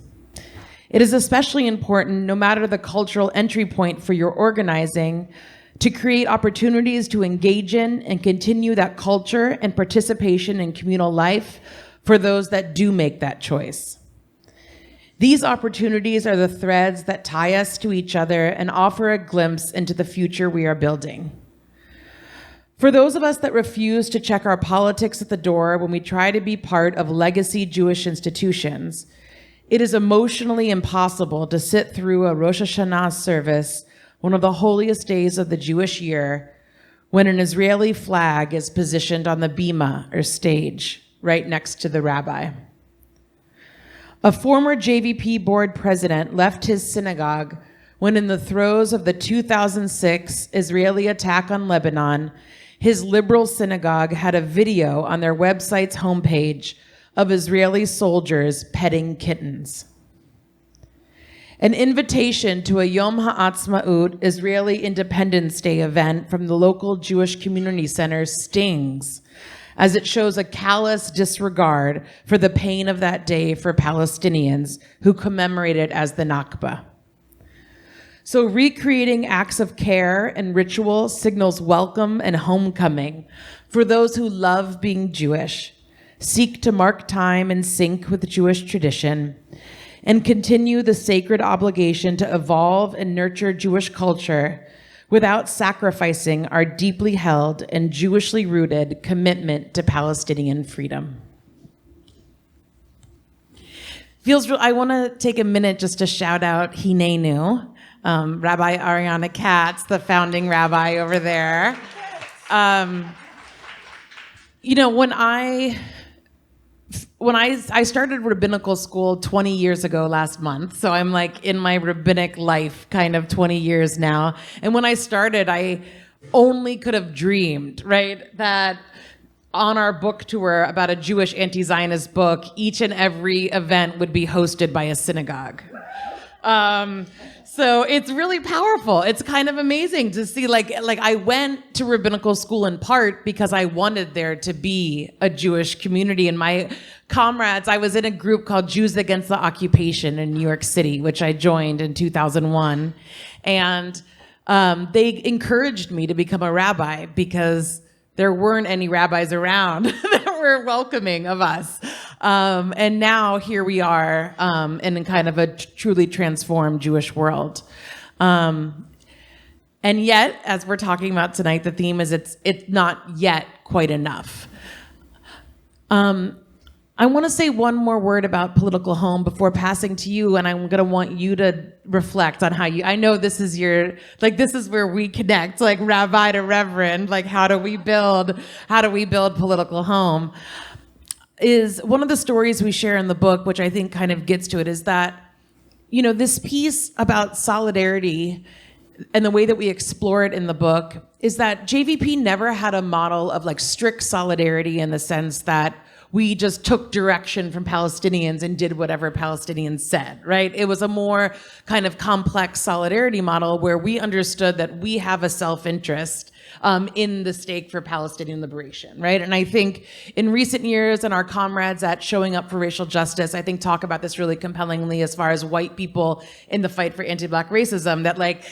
It is especially important, no matter the cultural entry point for your organizing, to create opportunities to engage in and continue that culture and participation in communal life for those that do make that choice. These opportunities are the threads that tie us to each other and offer a glimpse into the future we are building. For those of us that refuse to check our politics at the door when we try to be part of legacy Jewish institutions, it is emotionally impossible to sit through a Rosh Hashanah service, one of the holiest days of the Jewish year, when an Israeli flag is positioned on the bima, or stage, right next to the rabbi. A former JVP board president left his synagogue when, in the throes of the 2006 Israeli attack on Lebanon, his liberal synagogue had a video on their website's homepage of Israeli soldiers petting kittens. An invitation to a Yom HaAtzmaut, Israeli Independence Day event from the local Jewish community center stings, as it shows a callous disregard for the pain of that day for Palestinians who commemorate it as the Nakba. So recreating acts of care and ritual signals welcome and homecoming for those who love being Jewish, seek to mark time in sync with Jewish tradition, and continue the sacred obligation to evolve and nurture Jewish culture without sacrificing our deeply held and Jewishly rooted commitment to Palestinian freedom. I want to take a minute just to shout out Hinenu, Rabbi Ariana Katz, the founding rabbi over there. When I started rabbinical school 20 years ago last month, so I'm like in my rabbinic life kind of 20 years now. And when I started, I only could have dreamed, right, that on our book tour about a Jewish anti-Zionist book, each and every event would be hosted by a synagogue. So it's really powerful. It's kind of amazing to see, like I went to rabbinical school in part because I wanted there to be a Jewish community. And my comrades, I was in a group called Jews Against the Occupation in New York City, which I joined in 2001. And they encouraged me to become a rabbi because there weren't any rabbis around that were welcoming of us. And now here we are in kind of a truly transformed Jewish world. And yet, as we're talking about tonight, the theme is it's not yet quite enough. I want to say one more word about political home before passing to you, and I'm going to want you to reflect on how I know this is this is where we connect, like rabbi to reverend, like how do we build political home? Is one of the stories we share in the book, which I think kind of gets to it, is that, this piece about solidarity and the way that we explore it in the book is that JVP never had a model of like strict solidarity in the sense that we just took direction from Palestinians and did whatever Palestinians said, right? It was a more kind of complex solidarity model where we understood that we have a self-interest in the stake for Palestinian liberation, right? And I think in recent years, and our comrades at Showing Up for Racial Justice, I think talk about this really compellingly as far as white people in the fight for anti-Black racism, that like,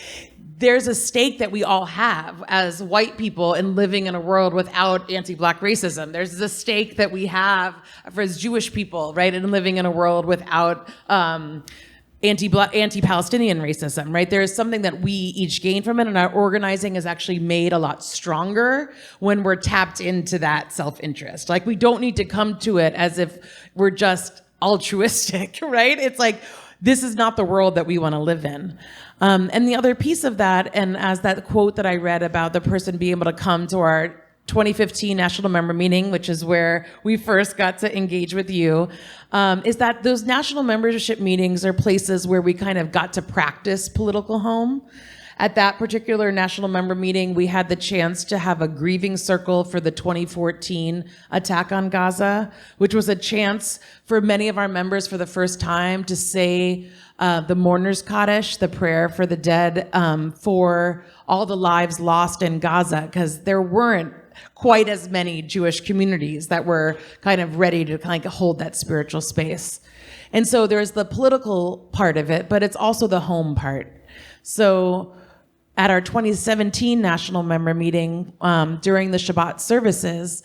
there's a stake that we all have as white people in living in a world without anti-Black racism. There's a stake that we have as Jewish people, right, in living in a world without anti-Palestinian racism, right? There is something that we each gain from it, and our organizing is actually made a lot stronger when we're tapped into that self-interest. Like, we don't need to come to it as if we're just altruistic, right? It's like, this is not the world that we want to live in. And the other piece of that, and as that quote that I read about the person being able to come to our 2015 national member meeting, which is where we first got to engage with you, is that those national membership meetings are places where we kind of got to practice political home. At that particular national member meeting, we had the chance to have a grieving circle for the 2014 attack on Gaza, which was a chance for many of our members for the first time to say the mourner's Kaddish, the prayer for the dead, for all the lives lost in Gaza, because there weren't quite as many Jewish communities that were kind of ready to kind of hold that spiritual space. And so there's the political part of it, but it's also the home part. So at our 2017 national member meeting, during the Shabbat services,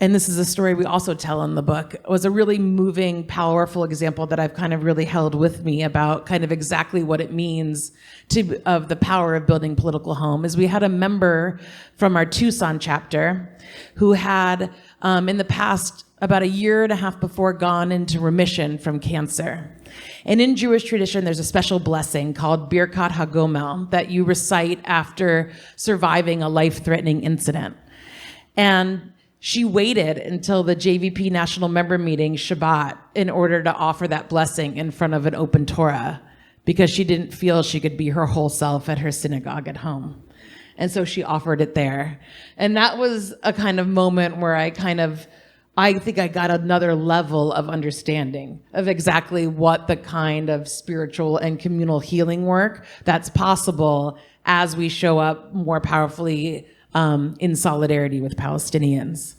and this is a story we also tell in the book, it was a really moving, powerful example that I've kind of really held with me about kind of exactly what it means of the power of building political home. Is we had a member from our Tucson chapter who had, in the past, about a year and a half before, gone into remission from cancer. And in Jewish tradition, there's a special blessing called Birkat HaGomel that you recite after surviving a life-threatening incident. And she waited until the JVP national member meeting, Shabbat, in order to offer that blessing in front of an open Torah, because she didn't feel she could be her whole self at her synagogue at home. And so she offered it there. And that was a kind of moment where I think I got another level of understanding of exactly what the kind of spiritual and communal healing work that's possible as we show up more powerfully in solidarity with Palestinians.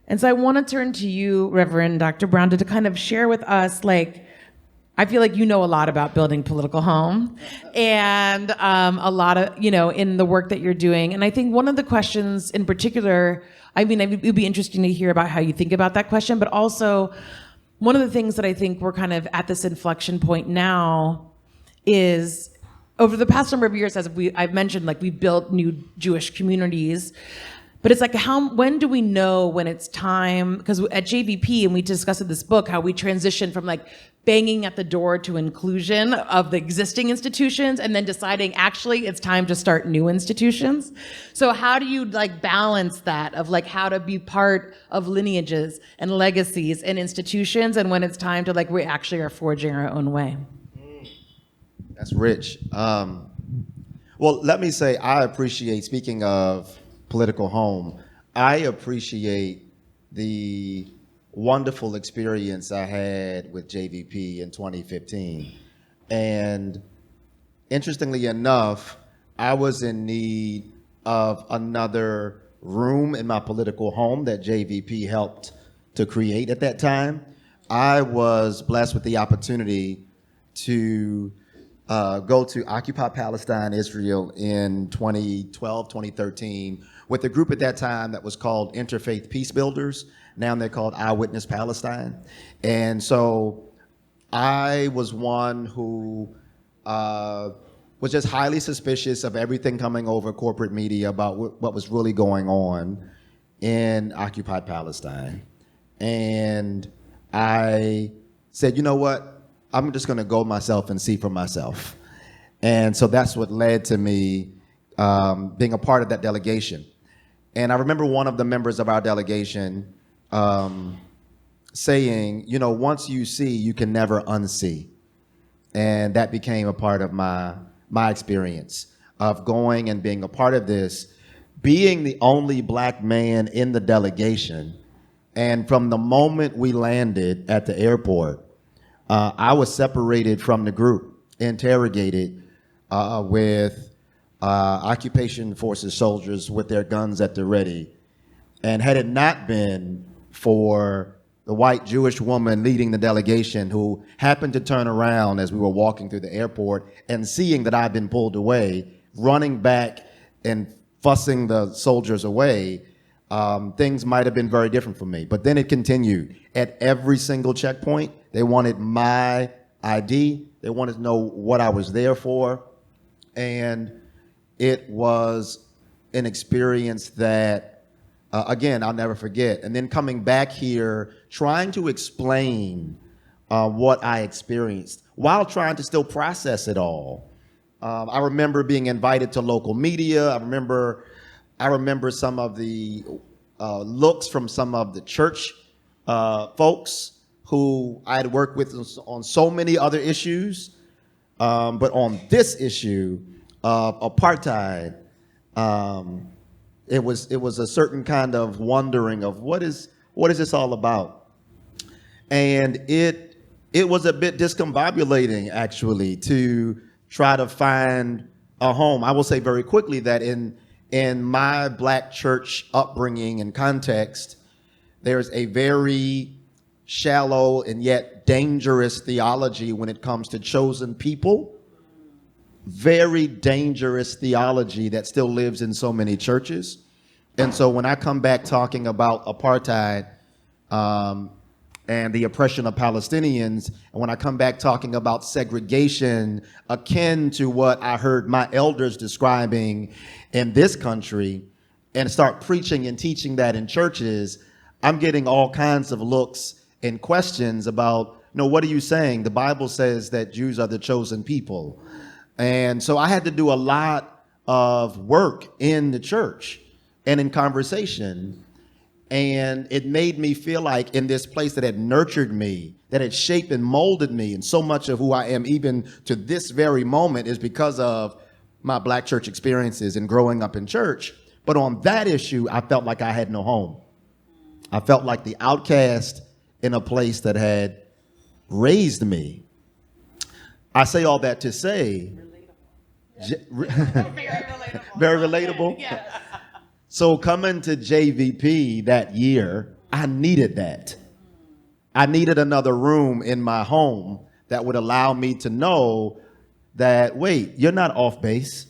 And so I want to turn to you, Reverend Dr. Brown, to kind of share with us, I feel like you know a lot about building political home and a lot of, in the work that you're doing. And I think one of the questions in particular, it would be interesting to hear about how you think about that question, but also one of the things that I think we're kind of at this inflection point now is over the past number of years, as I've mentioned, we've built new Jewish communities, but it's when do we know when it's time? Because at JVP, and we discussed in this book, how we transition from banging at the door to inclusion of the existing institutions and then deciding actually it's time to start new institutions. So how do you balance that of how to be part of lineages and legacies and institutions, and when it's time to we actually are forging our own way? That's rich. Well, let me say I appreciate, speaking of political home, I appreciate the wonderful experience I had with JVP in 2015. And interestingly enough, I was in need of another room in my political home that JVP helped to create at that time. I was blessed with the opportunity to go to Occupy Palestine, Israel in 2012, 2013, with a group at that time that was called Interfaith Peace Builders. Now they're called Eyewitness Palestine. And so I was one who was just highly suspicious of everything coming over corporate media about what was really going on in occupied Palestine. And I said, you know what? I'm just going to go myself and see for myself. And so that's what led to me being a part of that delegation. And I remember one of the members of our delegation saying, you know, once you see, you can never unsee. And that became a part of my experience of going and being a part of this, being the only black man in the delegation. And from the moment we landed at the airport, I was separated from the group, interrogated with occupation forces soldiers with their guns at the ready. And had it not been for the white Jewish woman leading the delegation who happened to turn around as we were walking through the airport and seeing that I'd been pulled away, running back and fussing the soldiers away, things might have been very different for me. But then it continued. At every single checkpoint, they wanted my ID. They wanted to know what I was there for. And it was an experience that, again, I'll never forget. And then coming back here, trying to explain what I experienced while trying to still process it all. I remember being invited to local media. I remember some of the looks from some of the church folks who I had worked with on so many other issues. But on this issue of apartheid, it was a certain kind of wondering of what is this all about? And it was a bit discombobulating, actually, to try to find a home. I will say very quickly that in my black church upbringing and context, there's a very shallow and yet dangerous theology when it comes to chosen people. Very dangerous theology that still lives in so many churches. And so when I come back talking about apartheid and the oppression of Palestinians, and when I come back talking about segregation akin to what I heard my elders describing in this country, and start preaching and teaching that in churches, I'm getting all kinds of looks and questions about, what are you saying? The Bible says that Jews are the chosen people. And so I had to do a lot of work in the church and in conversation. And it made me feel like in this place that had nurtured me, that had shaped and molded me, and so much of who I am even to this very moment is because of my black church experiences and growing up in church. But on that issue, I felt like I had no home. I felt like the outcast in a place that had raised me. I say all that to say, very relatable. Yes. So coming to JVP that year, I needed that. I needed another room in my home that would allow me to know that, wait, you're not off base.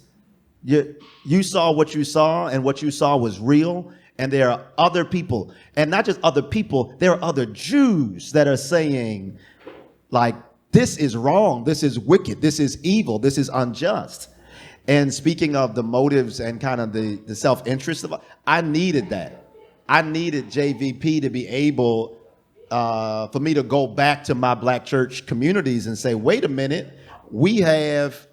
You saw what you saw, and what you saw was real. And there are other people, and not just other people, there are other Jews that are saying, like, this is wrong, this is wicked, this is evil, this is unjust. And speaking of the motives and kind of the self-interest, I needed that. I needed JVP to be able for me to go back to my black church communities and say, wait a minute, we have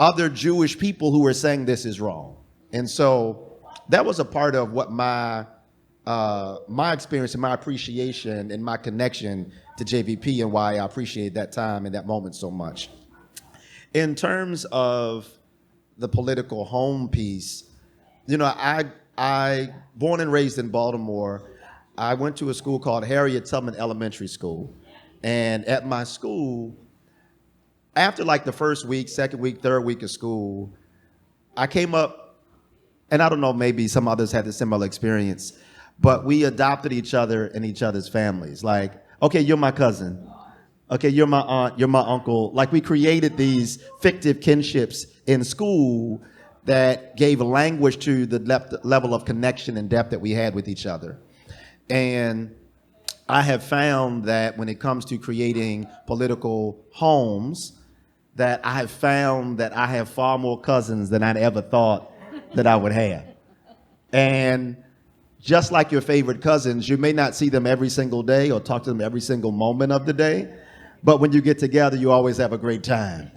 other Jewish people who are saying this is wrong. And so that was a part of what my experience and my appreciation and my connection to JVP, and why I appreciate that time and that moment so much. In terms of the political home piece, I born and raised in Baltimore. I went to a school called Harriet Tubman Elementary School. And at my school, after like the first week, second week, third week of school, I came up, and I don't know, maybe some others had a similar experience, but we adopted each other and each other's families. Like, okay, you're my cousin. Okay, you're my aunt, you're my uncle. Like, we created these fictive kinships in school that gave language to the level of connection and depth that we had with each other. And I have found that when it comes to creating political homes, that I have found that I have far more cousins than I'd ever thought that I would have. And just like your favorite cousins, you may not see them every single day or talk to them every single moment of the day, but when you get together, you always have a great time.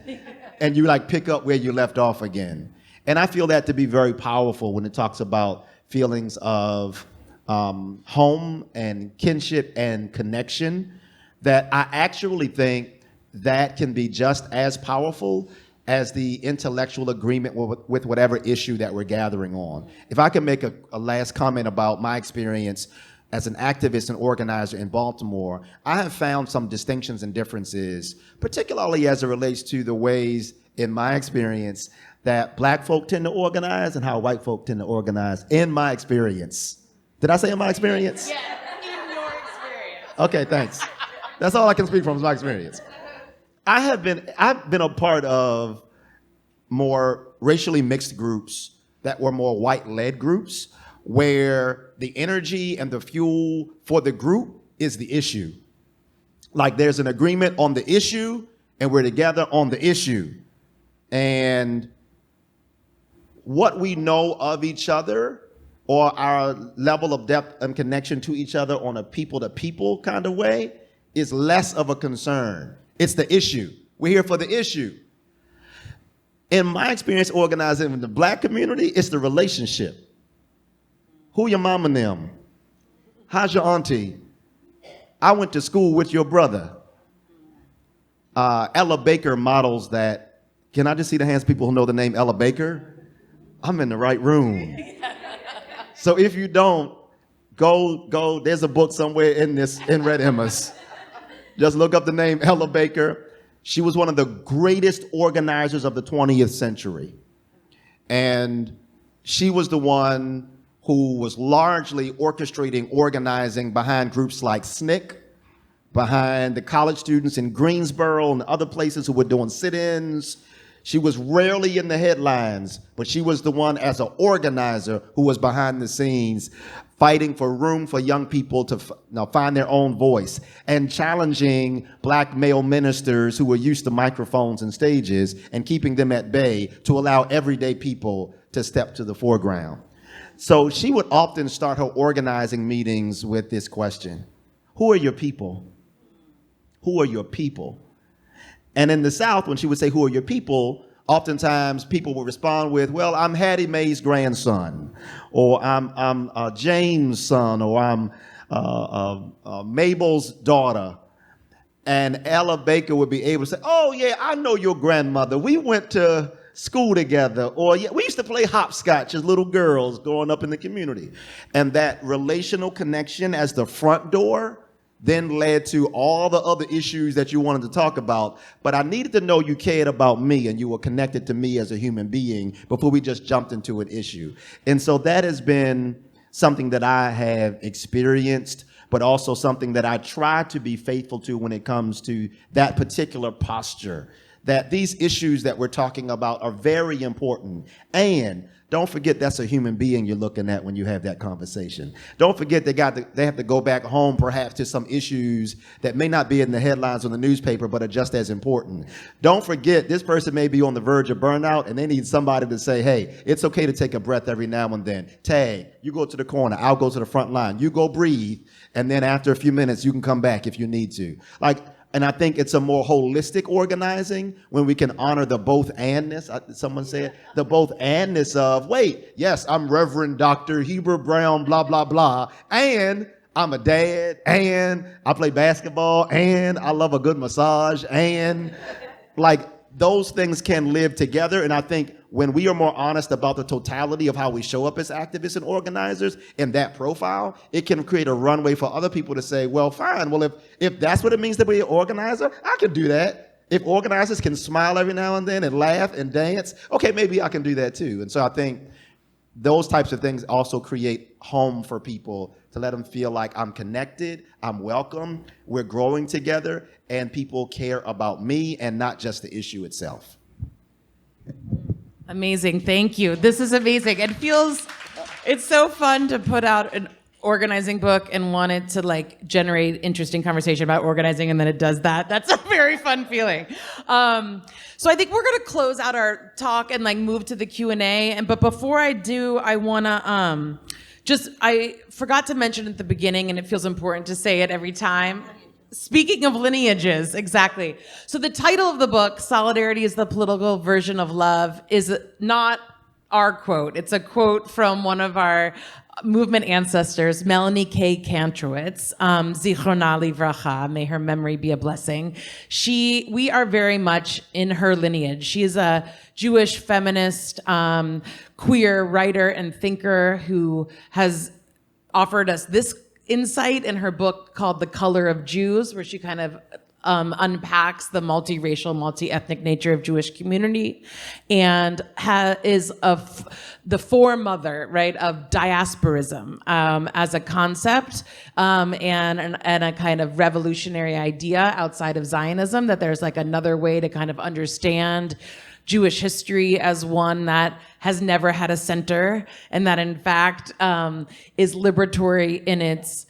And you like pick up where you left off again. And I feel that to be very powerful when it talks about feelings of home and kinship and connection, that I actually think that can be just as powerful as the intellectual agreement with whatever issue that we're gathering on. If I can make a last comment about my experience as an activist and organizer in Baltimore, I have found some distinctions and differences, particularly as it relates to the ways, in my experience, that black folk tend to organize and how white folk tend to organize, in my experience. Did I say in my experience? Yeah, in your experience. Okay, thanks. That's all I can speak from is my experience. I've been a part of more racially mixed groups that were more white-led groups, where the energy and the fuel for the group is the issue. Like there's an agreement on the issue and we're together on the issue. And what we know of each other or our level of depth and connection to each other on a people-to-people kind of way is less of a concern. It's the issue. We're here for the issue. In my experience organizing in the black community, it's the relationship. Who your mama and them? How's your auntie? I went to school with your brother. Ella Baker models that. Can I just see the hands of people who know the name Ella Baker? I'm in the right room. So if you don't, go. There's a book somewhere in Red Emma's. Just look up the name Ella Baker. She was one of the greatest organizers of the 20th century. And she was the one who was largely orchestrating organizing behind groups like SNCC, behind the college students in Greensboro and other places who were doing sit-ins. She was rarely in the headlines, but she was the one as an organizer who was behind the scenes fighting for room for young people to find their own voice and challenging black male ministers who were used to microphones and stages and keeping them at bay to allow everyday people to step to the foreground. So she would often start her organizing meetings with this question: who are your people? Who are your people? And in the South, when she would say, who are your people, oftentimes people would respond with, well, I'm Hattie Mae's grandson, or I'm James' son, or I'm Mabel's daughter. And Ella Baker would be able to say, oh yeah, I know your grandmother. We went to school together, or yeah, we used to play hopscotch as little girls growing up in the community. And that relational connection as the front door then led to all the other issues that you wanted to talk about. But I needed to know you cared about me and you were connected to me as a human being before we just jumped into an issue. And so that has been something that I have experienced, but also something that I try to be faithful to when it comes to that particular posture, that these issues that we're talking about are very important. And don't forget that's a human being you're looking at when you have that conversation. Don't forget they have to go back home perhaps to some issues that may not be in the headlines on the newspaper but are just as important. Don't forget this person may be on the verge of burnout and they need somebody to say, hey, it's okay to take a breath every now and then. Tag, you go to the corner, I'll go to the front line. You go breathe, and then after a few minutes you can come back if you need to. And I think it's a more holistic organizing when we can honor the both andness. Someone said the both andness of, wait, yes, I'm Reverend Dr. Heber Brown, blah, blah, blah. And I'm a dad, and I play basketball, and I love a good massage, and those things can live together. And I think when we are more honest about the totality of how we show up as activists and organizers in that profile, it can create a runway for other people to say, well, fine. Well, if that's what it means to be an organizer, I can do that. If organizers can smile every now and then and laugh and dance, okay, maybe I can do that too. And so I think those types of things also create home for people, to let them feel like I'm connected, I'm welcome, we're growing together, and people care about me and not just the issue itself. Amazing, thank you. This is amazing. It's so fun to put out an organizing book and want it to generate interesting conversation about organizing, and then it does that. That's a very fun feeling. So I think we're gonna close out our talk and move to the Q&A. But before I do, I wanna I forgot to mention at the beginning, and it feels important to say it every time. Speaking of lineages, exactly. So the title of the book, Solidarity is the Political Version of Love, is not our quote. It's a quote from one of our movement ancestors, Melanie K. Kantrowitz, Zichrona Livracha, may her memory be a blessing. We are very much in her lineage. She is a Jewish feminist, queer writer and thinker who has offered us this insight in her book called The Color of Jews, where she kind of unpacks the multiracial, multi-ethnic nature of Jewish community, and is the foremother, right, of diasporism as a concept and a kind of revolutionary idea outside of Zionism, that there's like another way to kind of understand Jewish history as one that has never had a center, and that in fact is liberatory in its...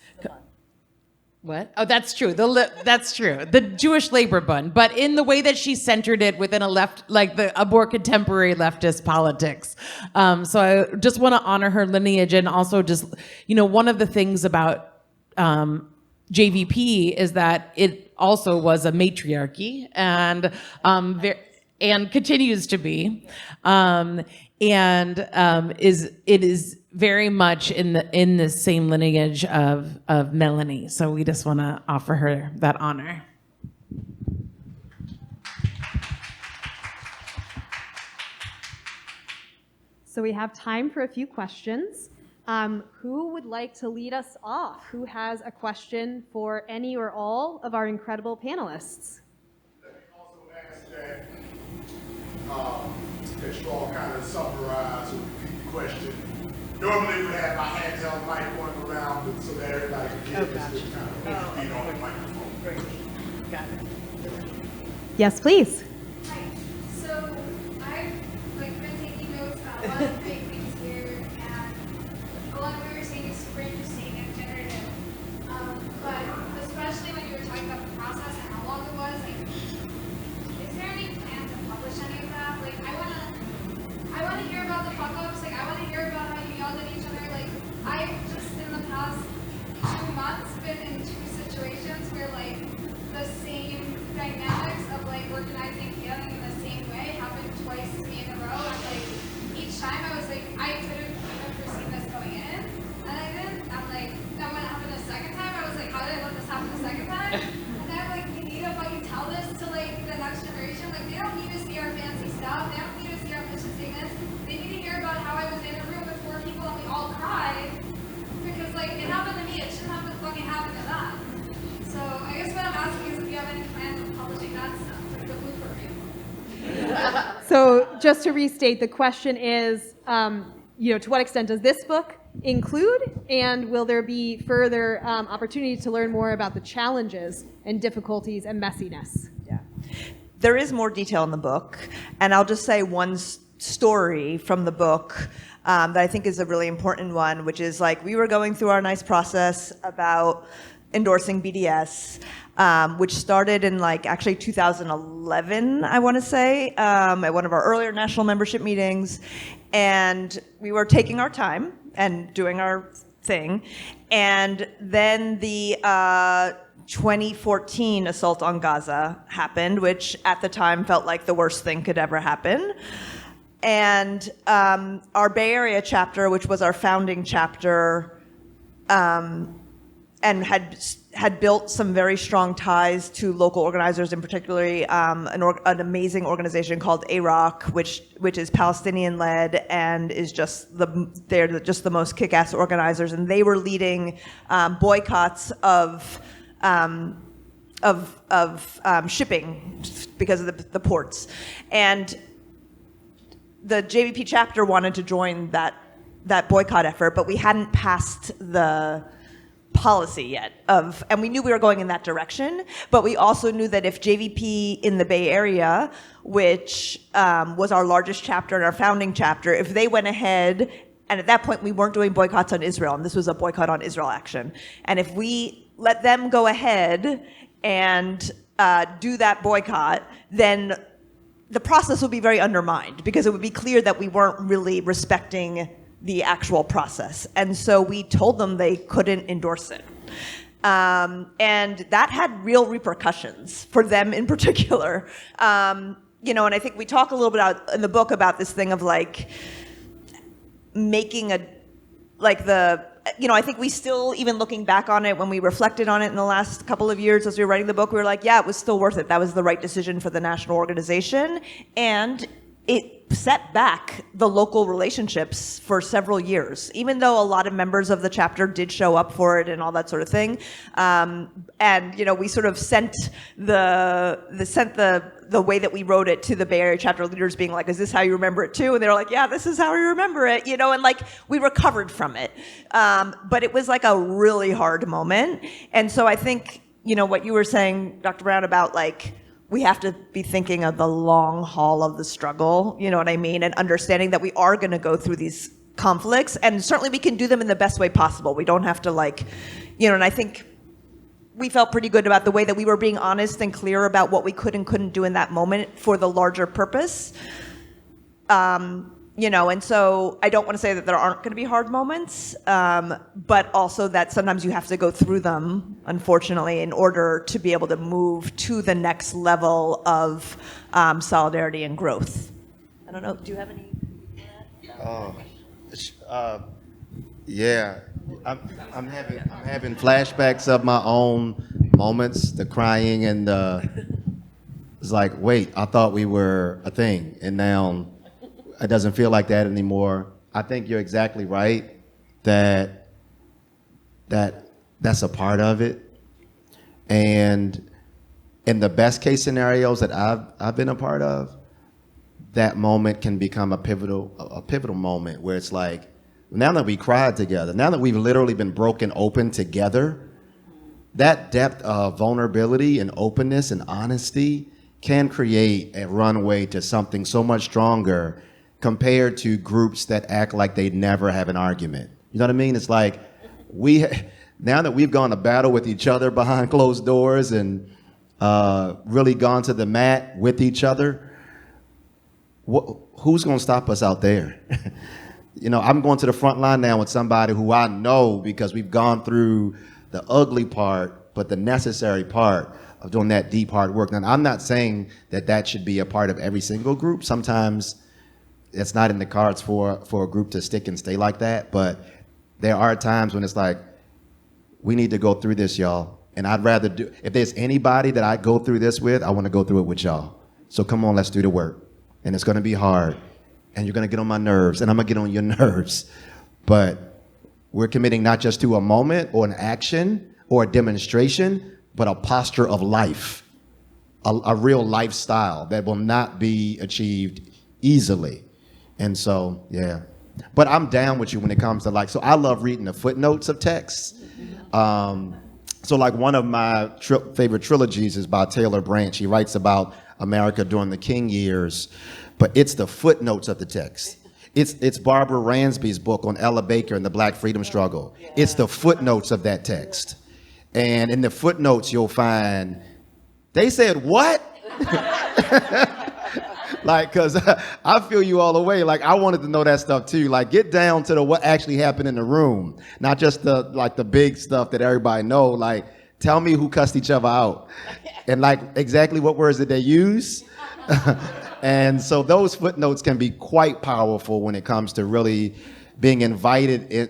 What? Oh, that's true. That's true. The Jewish Labor Bund, but in the way that she centered it within a more contemporary leftist politics. So I just want to honor her lineage, and also just, one of the things about JVP is that it also was a matriarchy, and continues to be, it is very much in the same lineage of Melanie. So we just want to offer her that honor. So we have time for a few questions. Who would like to lead us off? Who has a question for any or all of our incredible panelists? Let me also ask that you all kind of summarize or repeat the question. Normally we would have my handheld mic going around so that everybody can hear this kind of beat on the microphone. Got it. Yes, please. Hi. So I've been taking notes about a lot of big things here, and a lot of what you were saying is super interesting and generative. But especially when you were talking about the process and how long it was, is there any plan to publish any of that? I wanna hear about the fuck ups. I wanna hear about how you yelled at each other. I've just in the past 2 months been in 2 situations where the same dynamics of organizing healing in the same way happened twice to me in a row, and each time I was I could have even foreseen this going in, and I didn't. I'm then when it happened the second time, I was how did I let this happen the second time? And then you need to fucking tell this to the next generation. They don't need to see our fancy stuff. They don't need to see our mission statements. They need to hear about how I was in a room with 4 people and we all cried because it happened to me. It shouldn't have to fucking happen to them. So I guess what I'm asking is if you have any plans of publishing that stuff, the blueprint reel. So just to restate, the question is, to what extent does this book include, and will there be further opportunity to learn more about the challenges and difficulties and messiness? Yeah. There is more detail in the book, and I'll just say one story from the book that I think is a really important one, which is we were going through our nice process about endorsing BDS, which started in actually 2011, I want to say, at one of our earlier national membership meetings, and we were taking our time and doing our thing, and then the 2014 assault on Gaza happened, which at the time felt like the worst thing could ever happen. And our Bay Area chapter, which was our founding chapter, and had built some very strong ties to local organizers, in particularly an amazing organization called AROC, which is Palestinian led and is they're just the most kick-ass organizers, and they were leading boycotts of shipping because of the ports, and the JVP chapter wanted to join that boycott effort, but we hadn't passed the policy yet and we knew we were going in that direction, but we also knew that if JVP in the Bay Area, which was our largest chapter and our founding chapter, if they went ahead, and at that point we weren't doing boycotts on Israel, and this was a boycott on Israel action, and if we let them go ahead and do that boycott, then the process would be very undermined, because it would be clear that we weren't really respecting the actual process. And so we told them they couldn't endorse it. And that had real repercussions for them in particular. You know, and I think we talk a little bit in the book about this thing of like making I think we still, even looking back on it, when we reflected on it in the last couple of years as we were writing the book, we were like, yeah, it was still worth it. That was the right decision for the national organization. And it set back the local relationships for several years, even though a lot of members of the chapter did show up for it and all that sort of thing. And, you know, we sort of sent the way that we wrote it to the Bay Area chapter leaders, being like, is this how you remember it too? And they're like, yeah, this is how we remember it, you know, and like we recovered from it. But it was like a really hard moment. And so I think, you know, what you were saying, Dr. Brown, about like, we have to be thinking of the long haul of the struggle, you know what I mean? And understanding that we are going to go through these conflicts, and certainly we can do them in the best way possible. We don't have to like, you know, and I think we felt pretty good about the way that we were being honest and clear about what we could and couldn't do in that moment for the larger purpose. You know, and so I don't want to say that there aren't going to be hard moments, but also that sometimes you have to go through them, unfortunately, in order to be able to move to the next level of solidarity and growth. I don't know, do you have any? Yeah, I'm having flashbacks of my own moments, the crying and it's like, wait, I thought we were a thing, and now it doesn't feel like that anymore. I think you're exactly right that's a part of it. And in the best case scenarios that I've been a part of, that moment can become a pivotal moment where it's like, now that we cried together, now that we've literally been broken open together, that depth of vulnerability and openness and honesty can create a runway to something so much stronger compared to groups that act like they never have an argument. You know what I mean? It's like, now that we've gone to battle with each other behind closed doors and really gone to the mat with each other, who's gonna stop us out there? You know, I'm going to the front line now with somebody who I know, because we've gone through the ugly part, but the necessary part of doing that deep, hard work. Now, I'm not saying that should be a part of every single group. Sometimes it's not in the cards for a group to stick and stay like that, but there are times when it's like, we need to go through this, y'all. And I'd rather if there's anybody that I go through this with, I want to go through it with y'all. So come on, let's do the work. And it's going to be hard. And you're going to get on my nerves, and I'm going to get on your nerves. But we're committing not just to a moment or an action or a demonstration, but a posture of life, a real lifestyle that will not be achieved easily. And so, yeah. But I'm down with you when it comes to so I love reading the footnotes of texts. So like one of my favorite trilogies is by Taylor Branch. He writes about America during the King years, but it's the footnotes of the text. It's Barbara Ransby's book on Ella Baker and the Black Freedom Struggle. It's the footnotes of that text. And in the footnotes, you'll find, they said what? Cause I feel you all the way. I wanted to know that stuff too. Get down to what actually happened in the room, not just the big stuff that everybody know. Tell me who cussed each other out, and exactly what words did they use. And so those footnotes can be quite powerful when it comes to really being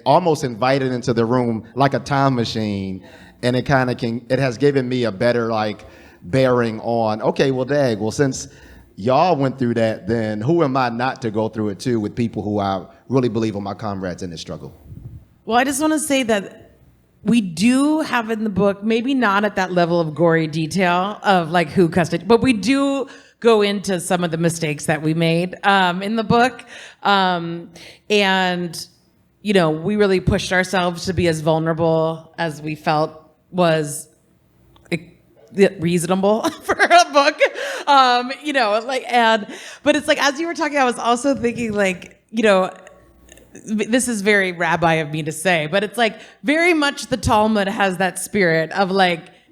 almost invited into the room like a time machine. And it has given me a better bearing on, okay, well, since y'all went through that, then who am I not to go through it too with people who I really believe are my comrades in this struggle? Well, I just want to say that we do have in the book, maybe not at that level of gory detail of who cussed it, but we do go into some of the mistakes that we made in the book. And, you know, we really pushed ourselves to be as vulnerable as we felt was reasonable for a book. You know, but it's as you were talking, I was also thinking you know, this is very rabbi of me to say, but it's very much the Talmud has that spirit of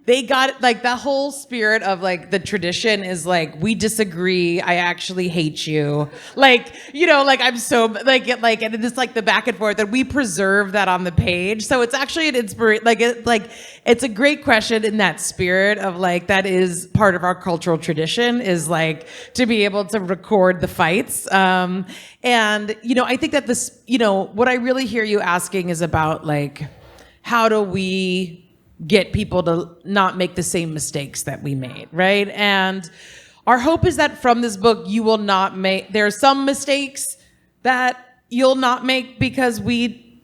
they got like the whole spirit of like the tradition is like, we disagree. I actually hate you. Like, you know, like I'm so like, and it's like the back and forth that we preserve that on the page. So it's actually an inspiration. It's a great question in that spirit of like, that is part of our cultural tradition is like to be able to record the fights. And, you know, I think that this, you know, what I really hear you asking is about like, how do we get people to not make the same mistakes that we made, right? And our hope is that from this book, you will not make, there are some mistakes that you'll not make because we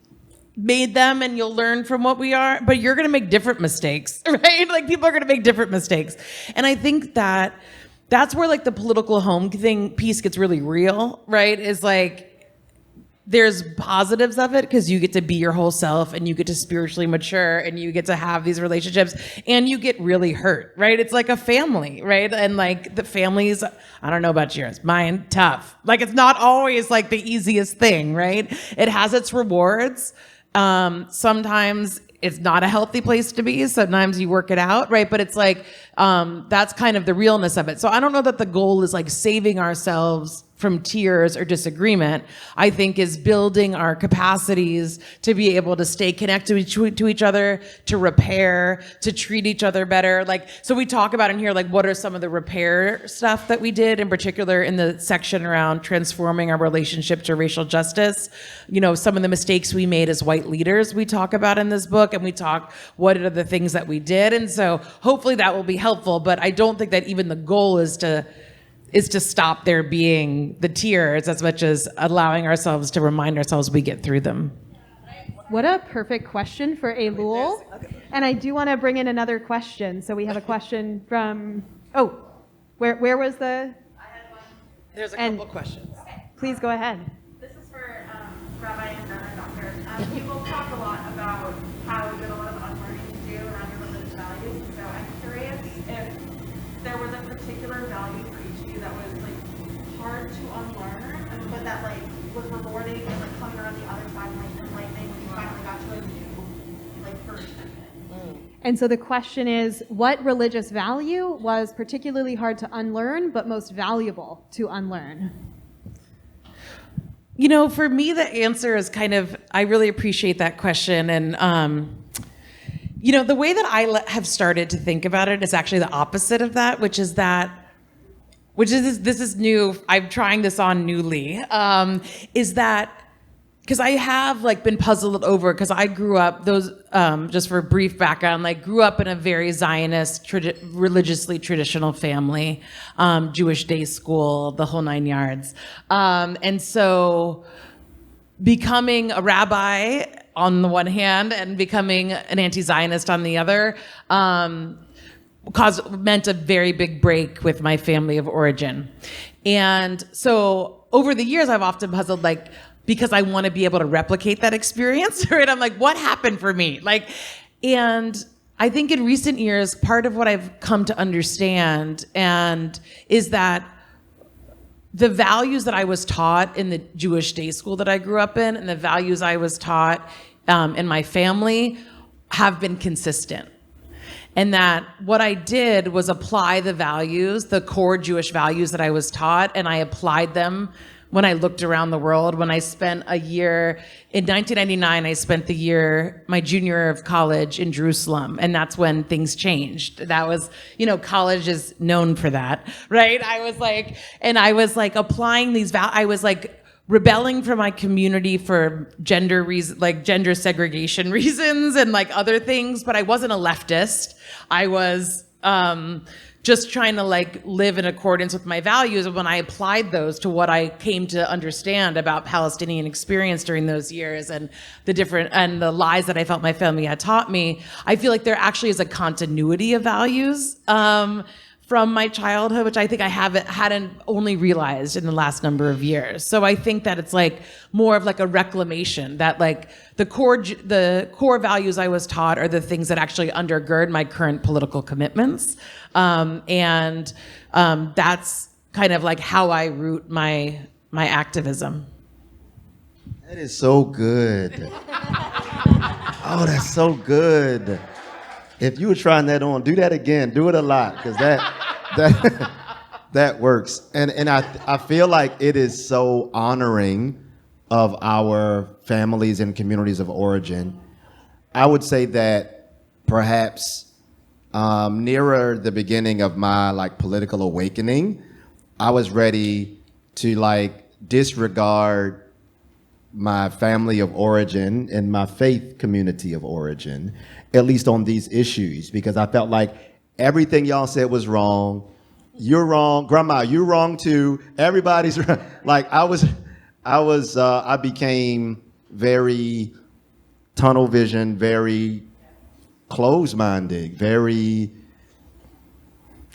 made them and you'll learn from what we are, but you're gonna make different mistakes, right? Like people are gonna make different mistakes. And I think that that's where like the political home thing piece gets really real, right? Is like, there's positives of it because you get to be your whole self and you get to spiritually mature and you get to have these relationships and you get really hurt, right? It's like a family, right? And like the families, I don't know about yours, mine, tough. Like it's not always like the easiest thing, right? It has its rewards. Sometimes it's not a healthy place to be. Sometimes you work it out, right? But it's like, that's kind of the realness of it. So I don't know that the goal is like saving ourselves from tears or disagreement. I think is building our capacities to be able to stay connected to each other, to repair, to treat each other better. Like, so we talk about in here, like, what are some of the repair stuff that we did, in particular in the section around transforming our relationship to racial justice. You know, some of the mistakes we made as white leaders, we talk about in this book, and we talk what are the things that we did. And so hopefully that will be helpful, but I don't think that even the goal is to stop there being the tears as much as allowing ourselves to remind ourselves we get through them. What a perfect question for Elul. And I do want to bring in another question. So we have a question from, where was the? I had one. There's a couple questions. Please go ahead. This is for Rabbi and Reverend Doctor. You both talk a lot about how you have a lot of unlearning to do around your religious values. So I'm curious if there was a particular value for each of you that was like hard to unlearn, but that like was rewarding and like coming around the other side, like enlightening when you finally got to a new like version of it. And so the question is, what religious value was particularly hard to unlearn, but most valuable to unlearn? You know, for me, the answer is kind of, I really appreciate that question. And, you know, the way that I have started to think about it is actually the opposite of that, which is this is new, I'm trying this on newly, is that, because I have like been puzzled over, because I grew up, just for a brief background, like grew up in a very Zionist, religiously traditional family, Jewish day school, the whole 9 yards. And so becoming a rabbi on the one hand and becoming an anti-Zionist on the other, meant a very big break with my family of origin. And so over the years, I've often puzzled, like, because I want to be able to replicate that experience, right? I'm like, what happened for me? Like, and I think in recent years, part of what I've come to understand is that the values that I was taught in the Jewish day school that I grew up in, and the values I was taught in my family have been consistent. And that what I did was apply the values, the core Jewish values that I was taught, and I applied them when I looked around the world. When I spent a year, in 1999, I spent my junior year of college in Jerusalem, and that's when things changed. That was, you know, college is known for that, right? I was like applying these I was like rebelling from my community for gender reasons, like gender segregation reasons and like other things, but I wasn't a leftist. I was just trying to like live in accordance with my values. And when I applied those to what I came to understand about Palestinian experience during those years and the lies that I felt my family had taught me, I feel like there actually is a continuity of values from my childhood, which I think I hadn't only realized in the last number of years. So I think that it's like more of like a reclamation, that like the core values I was taught are the things that actually undergird my current political commitments. And that's kind of like how I root my activism. That is so good. Oh, that's so good. If you were trying that on, do that again. Do it a lot, because that works. And I feel like it is so honoring of our families and communities of origin. I would say that perhaps nearer the beginning of my political awakening, I was ready to disregard my family of origin and my faith community of origin, at least on these issues, because I felt like everything y'all said was wrong. You're wrong, Grandma. You're wrong too. Everybody's wrong. I became very tunnel vision, very closed-minded, very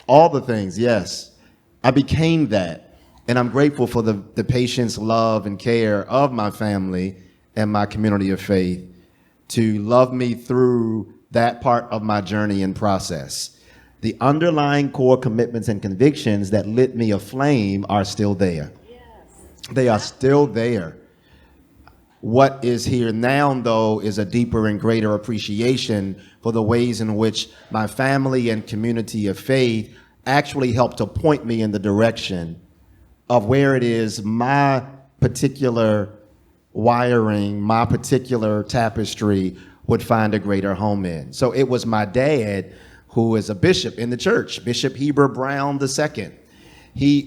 all the things. Yes, I became that. And I'm grateful for the patience, love, and care of my family and my community of faith to love me through that part of my journey and process. The underlying core commitments and convictions that lit me aflame are still there. Yes. They are still there. What is here now, though, is a deeper and greater appreciation for the ways in which my family and community of faith actually helped to point me in the direction of where it is my particular wiring, my particular tapestry would find a greater home in. So it was my dad, who is a bishop in the church, Bishop Heber Brown II.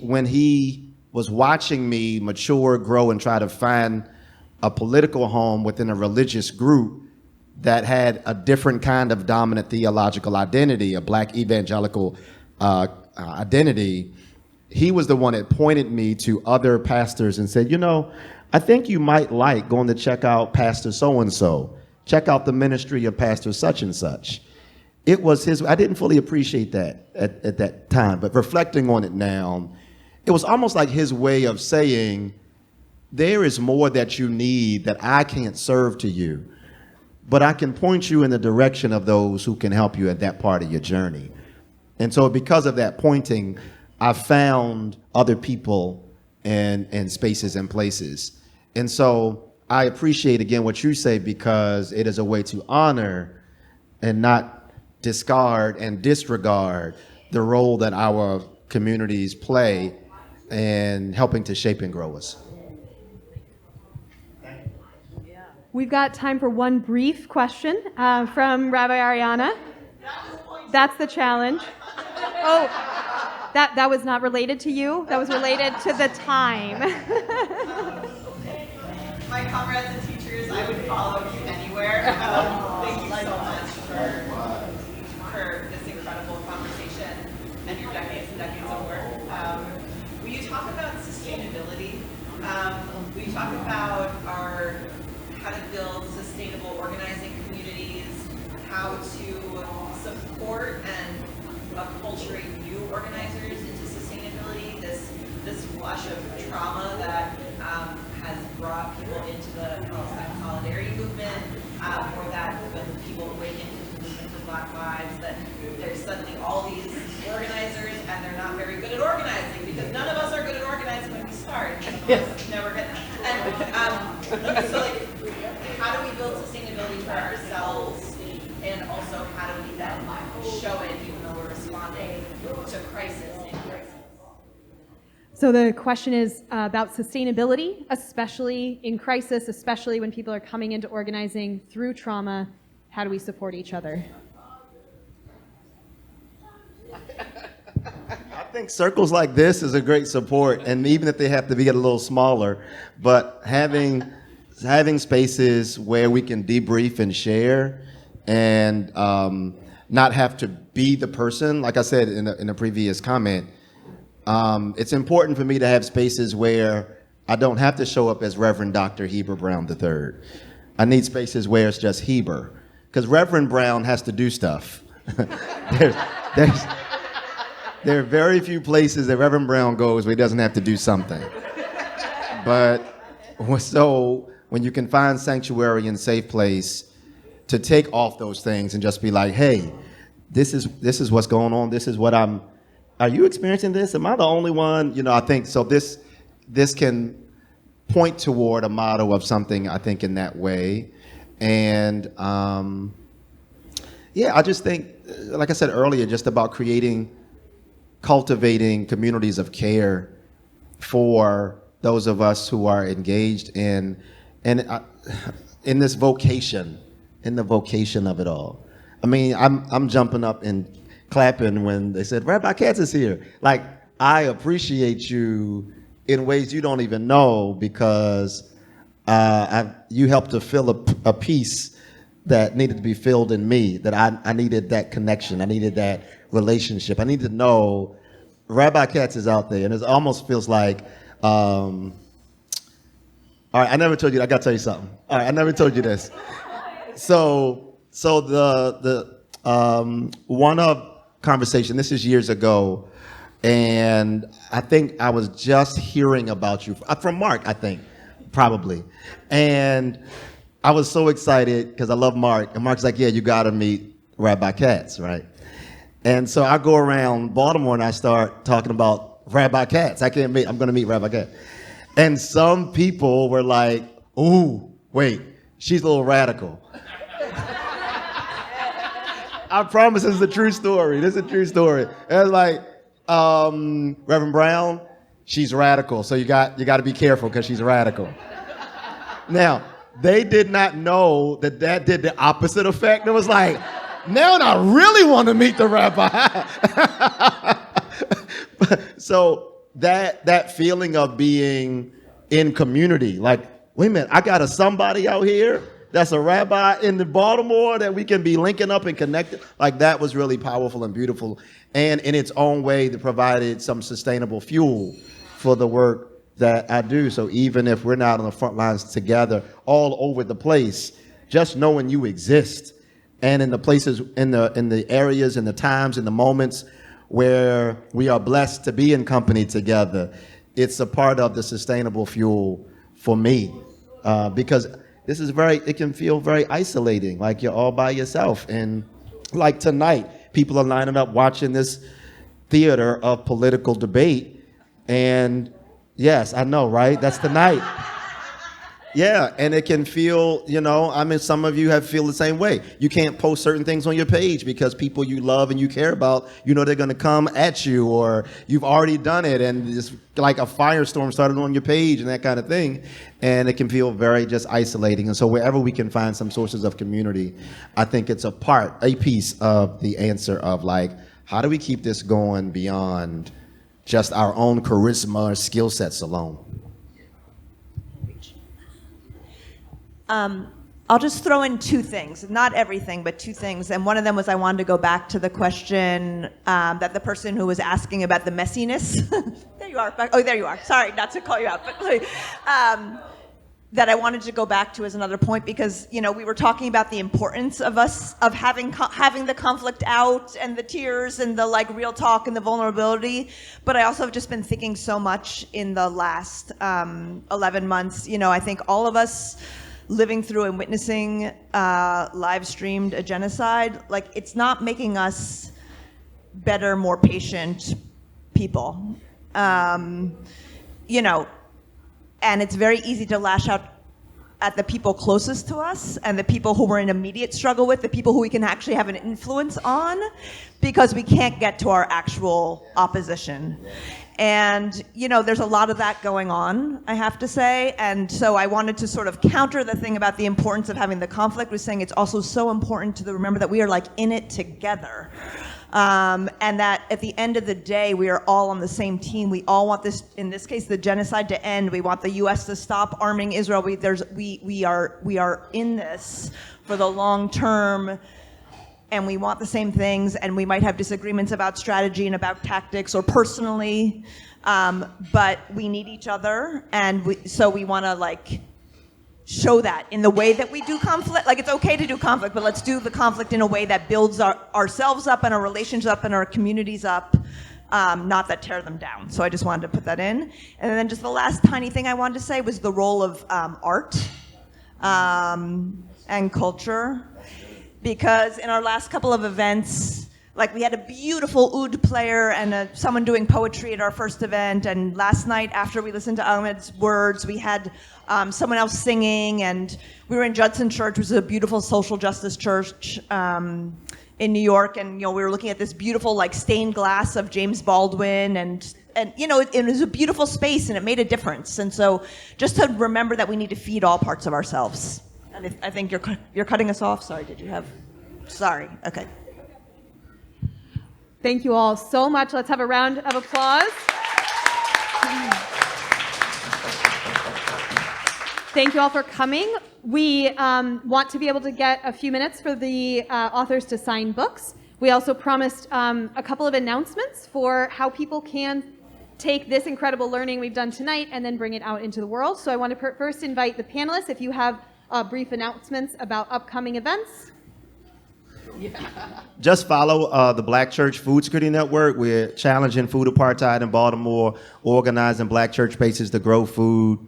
When he was watching me mature, grow, and try to find a political home within a religious group that had a different kind of dominant theological identity, a Black evangelical identity, he was the one that pointed me to other pastors and said, I think you might like going to check out Pastor so-and-so. Check out the ministry of Pastor such and such. It was I didn't fully appreciate that at that time, but reflecting on it now, it was almost like his way of saying, there is more that you need that I can't serve to you, but I can point you in the direction of those who can help you at that part of your journey. And so because of that pointing, I found other people and spaces and places. And so I appreciate, again, what you say, because it is a way to honor and not discard and disregard the role that our communities play in helping to shape and grow us. We've got time for one brief question from Rabbi Ariana. That's the challenge. Oh, that was not related to you. That was related to the time. My comrades and teachers, I would follow you anywhere. Thank you so much for this incredible conversation and your decades and decades of work. Will you talk about sustainability? Will you talk about how to build sustainable organizing communities, how to support and acculturate new organizers into sustainability, this flush of trauma that has brought people into the Palestine solidarity movement, or that when people awaken into the movement for Black Lives, that there's suddenly all these organizers and they're not very good at organizing, because none of us are good at organizing when we start. Never good. And so how do we build sustainability for ourselves, and also how do we then show it even though we're responding to crisis in crisis? So the question is about sustainability, especially in crisis, especially when people are coming into organizing through trauma. How do we support each other? I think circles like this is a great support, and even if they have to be a little smaller, but having spaces where we can debrief and share, and not have to be the person. Like I said in a previous comment, it's important for me to have spaces where I don't have to show up as Reverend Dr. Heber Brown III. I need spaces where it's just Heber, because Reverend Brown has to do stuff. There are very few places that Reverend Brown goes where he doesn't have to do something. But so when you can find sanctuary and safe place to take off those things and just be like, hey, this is what's going on. This is what are you experiencing this? Am I the only one? I think so this can point toward a model of something, I think, in that way. And Yeah, I just think, like I said earlier, just about cultivating communities of care for those of us who are engaged in this vocation, in the vocation of it all. I mean, I'm jumping up and clapping when they said, Rabbi Katz is here. Like, I appreciate you in ways you don't even know, because you helped to fill a piece that needed to be filled in me, that I needed that connection. I needed that relationship. I need to know Rabbi Katz is out there. And it almost feels like, all right, I never told you, I gotta tell you something. All right, I never told you this. So the one-up conversation, this is years ago, and I think I was just hearing about you from Mark, I think, probably. And I was so excited because I love Mark, and Mark's like, yeah, you gotta meet Rabbi Katz, right? And so I go around Baltimore and I start talking about Rabbi Katz. I'm gonna meet Rabbi Katz. And some people were like, ooh, wait, she's a little radical. I promise this is a true story. This is a true story. And it's like, Reverend Brown, she's radical. So you got to be careful because she's radical. Now, they did not know that did the opposite effect. It was like, now I really want to meet the rabbi. So that feeling of being in community, like, wait a minute, I got somebody out here that's a rabbi in Baltimore that we can be linking up and connected. Like, that was really powerful and beautiful. And in its own way, it provided some sustainable fuel for the work that I do. So even if we're not on the front lines together all over the place, just knowing you exist, and in the places, in the areas, in the times, in the moments where we are blessed to be in company together, it's a part of the sustainable fuel for me. Because it can feel very isolating, like you're all by yourself. And like tonight, people are lining up watching this theater of political debate. And yes, I know, right? That's tonight. Yeah, and it can feel, some of you feel the same way. You can't post certain things on your page because people you love and you care about, they're going to come at you, or you've already done it and it's like a firestorm started on your page and that kind of thing. And it can feel very just isolating. And so wherever we can find some sources of community, I think it's a piece of the answer of, like, how do we keep this going beyond just our own charisma or skill sets alone? I'll just throw in two things, not everything, but two things. And one of them was, I wanted to go back to the question that the person who was asking about the messiness, there you are. Oh, there you are. Sorry, not to call you out, but that I wanted to go back to as another point, because, we were talking about the importance of us, of having the conflict out and the tears and the real talk and the vulnerability. But I also have just been thinking so much in the last 11 months. I think all of us living through and witnessing live streamed a genocide, it's not making us better, more patient people. And it's very easy to lash out at the people closest to us and the people who we're in immediate struggle with, the people who we can actually have an influence on, because we can't get to our actual opposition. And, there's a lot of that going on, I have to say. And so I wanted to sort of counter the thing about the importance of having the conflict with saying it's also so important to remember that we are in it together. And that at the end of the day, we are all on the same team. We all want this, in this case, the genocide to end. We want the U.S. to stop arming Israel. We are in this for the long term. And we want the same things, and we might have disagreements about strategy and about tactics or personally, but we need each other, and so we want to show that in the way that we do conflict. It's okay to do conflict, but let's do the conflict in a way that builds ourselves up and our relationships up and our communities up, not that tear them down. So I just wanted to put that in. And then just the last tiny thing I wanted to say was the role of art and culture. Because in our last couple of events, we had a beautiful oud player and someone doing poetry at our first event. And last night, after we listened to Ahmed's words, we had someone else singing. And we were in Judson Church, which is a beautiful social justice church in New York, and we were looking at this beautiful like stained glass of James Baldwin, and it was a beautiful space, and it made a difference. And so, just to remember that we need to feed all parts of ourselves. And I think you're cutting us off. Sorry, did you have? Sorry. Okay. Thank you all so much. Let's have a round of applause. Thank you all for coming. We want to be able to get a few minutes for the authors to sign books. We also promised a couple of announcements for how people can take this incredible learning we've done tonight and then bring it out into the world. So I want to first invite the panelists, if you have brief announcements about upcoming events. Just follow the Black Church Food Security Network. We're challenging food apartheid in Baltimore, organizing Black church spaces to grow food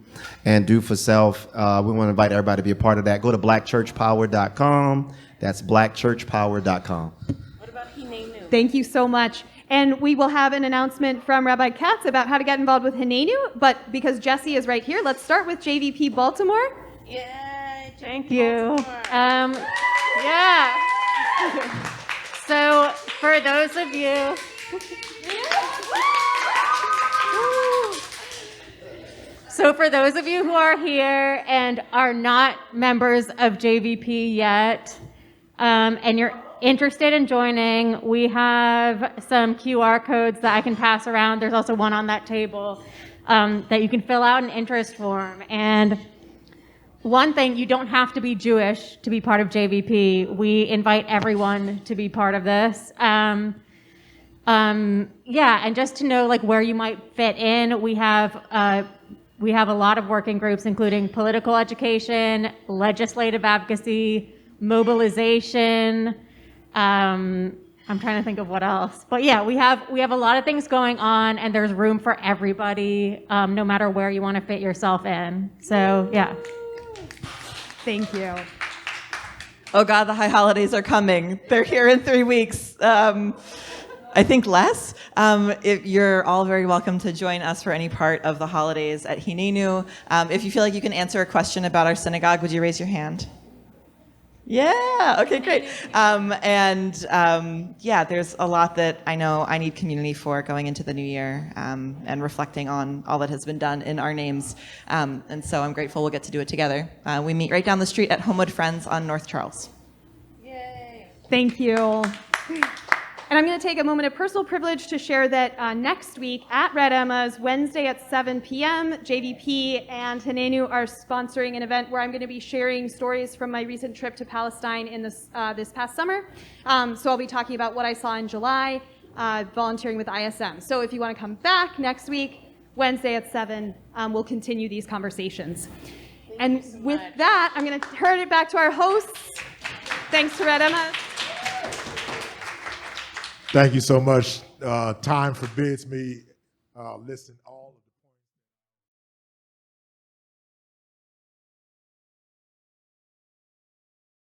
and do for self. We want to invite everybody to be a part of that. Go to blackchurchpower.com. That's blackchurchpower.com. What about Hinenu? Thank you so much. And we will have an announcement from Rabbi Katz about how to get involved with Hinenu. But because Jesse is right here, let's start with JVP Baltimore. Yeah, thank you. Yeah. So for those of you who are here and are not members of JVP yet, and you're interested in joining, we have some QR codes that I can pass around. There's also one on that table that you can fill out an interest form. And one thing, you don't have to be Jewish to be part of JVP. We invite everyone to be part of this. And just to know like where you might fit in, we have a lot of working groups, including political education, legislative advocacy, mobilization. I'm trying to think of what else. But yeah, we have a lot of things going on, and there's room for everybody, no matter where you want to fit yourself in. So yeah. Thank you. Oh God, the high holidays are coming. They're here in 3 weeks. I think less. You're all very welcome to join us for any part of the holidays at Hinenu. If you feel like you can answer a question about our synagogue, would you raise your hand? Yeah, okay, great. There's a lot that I know I need community for going into the new year, and reflecting on all that has been done in our names. And so I'm grateful we'll get to do it together. We meet right down the street at Homewood Friends on North Charles. Yay. Thank you. And I'm going to take a moment of personal privilege to share that next week at Red Emma's, Wednesday at 7 p.m., JVP and Hinenu are sponsoring an event where I'm going to be sharing stories from my recent trip to Palestine in this past summer. So I'll be talking about what I saw in July, volunteering with ISM. So if you want to come back next week, Wednesday at 7, we'll continue these conversations. And with that, I'm going to turn it back to our hosts. Thanks to Red Emma's. Thank you so much. Time forbids me listen.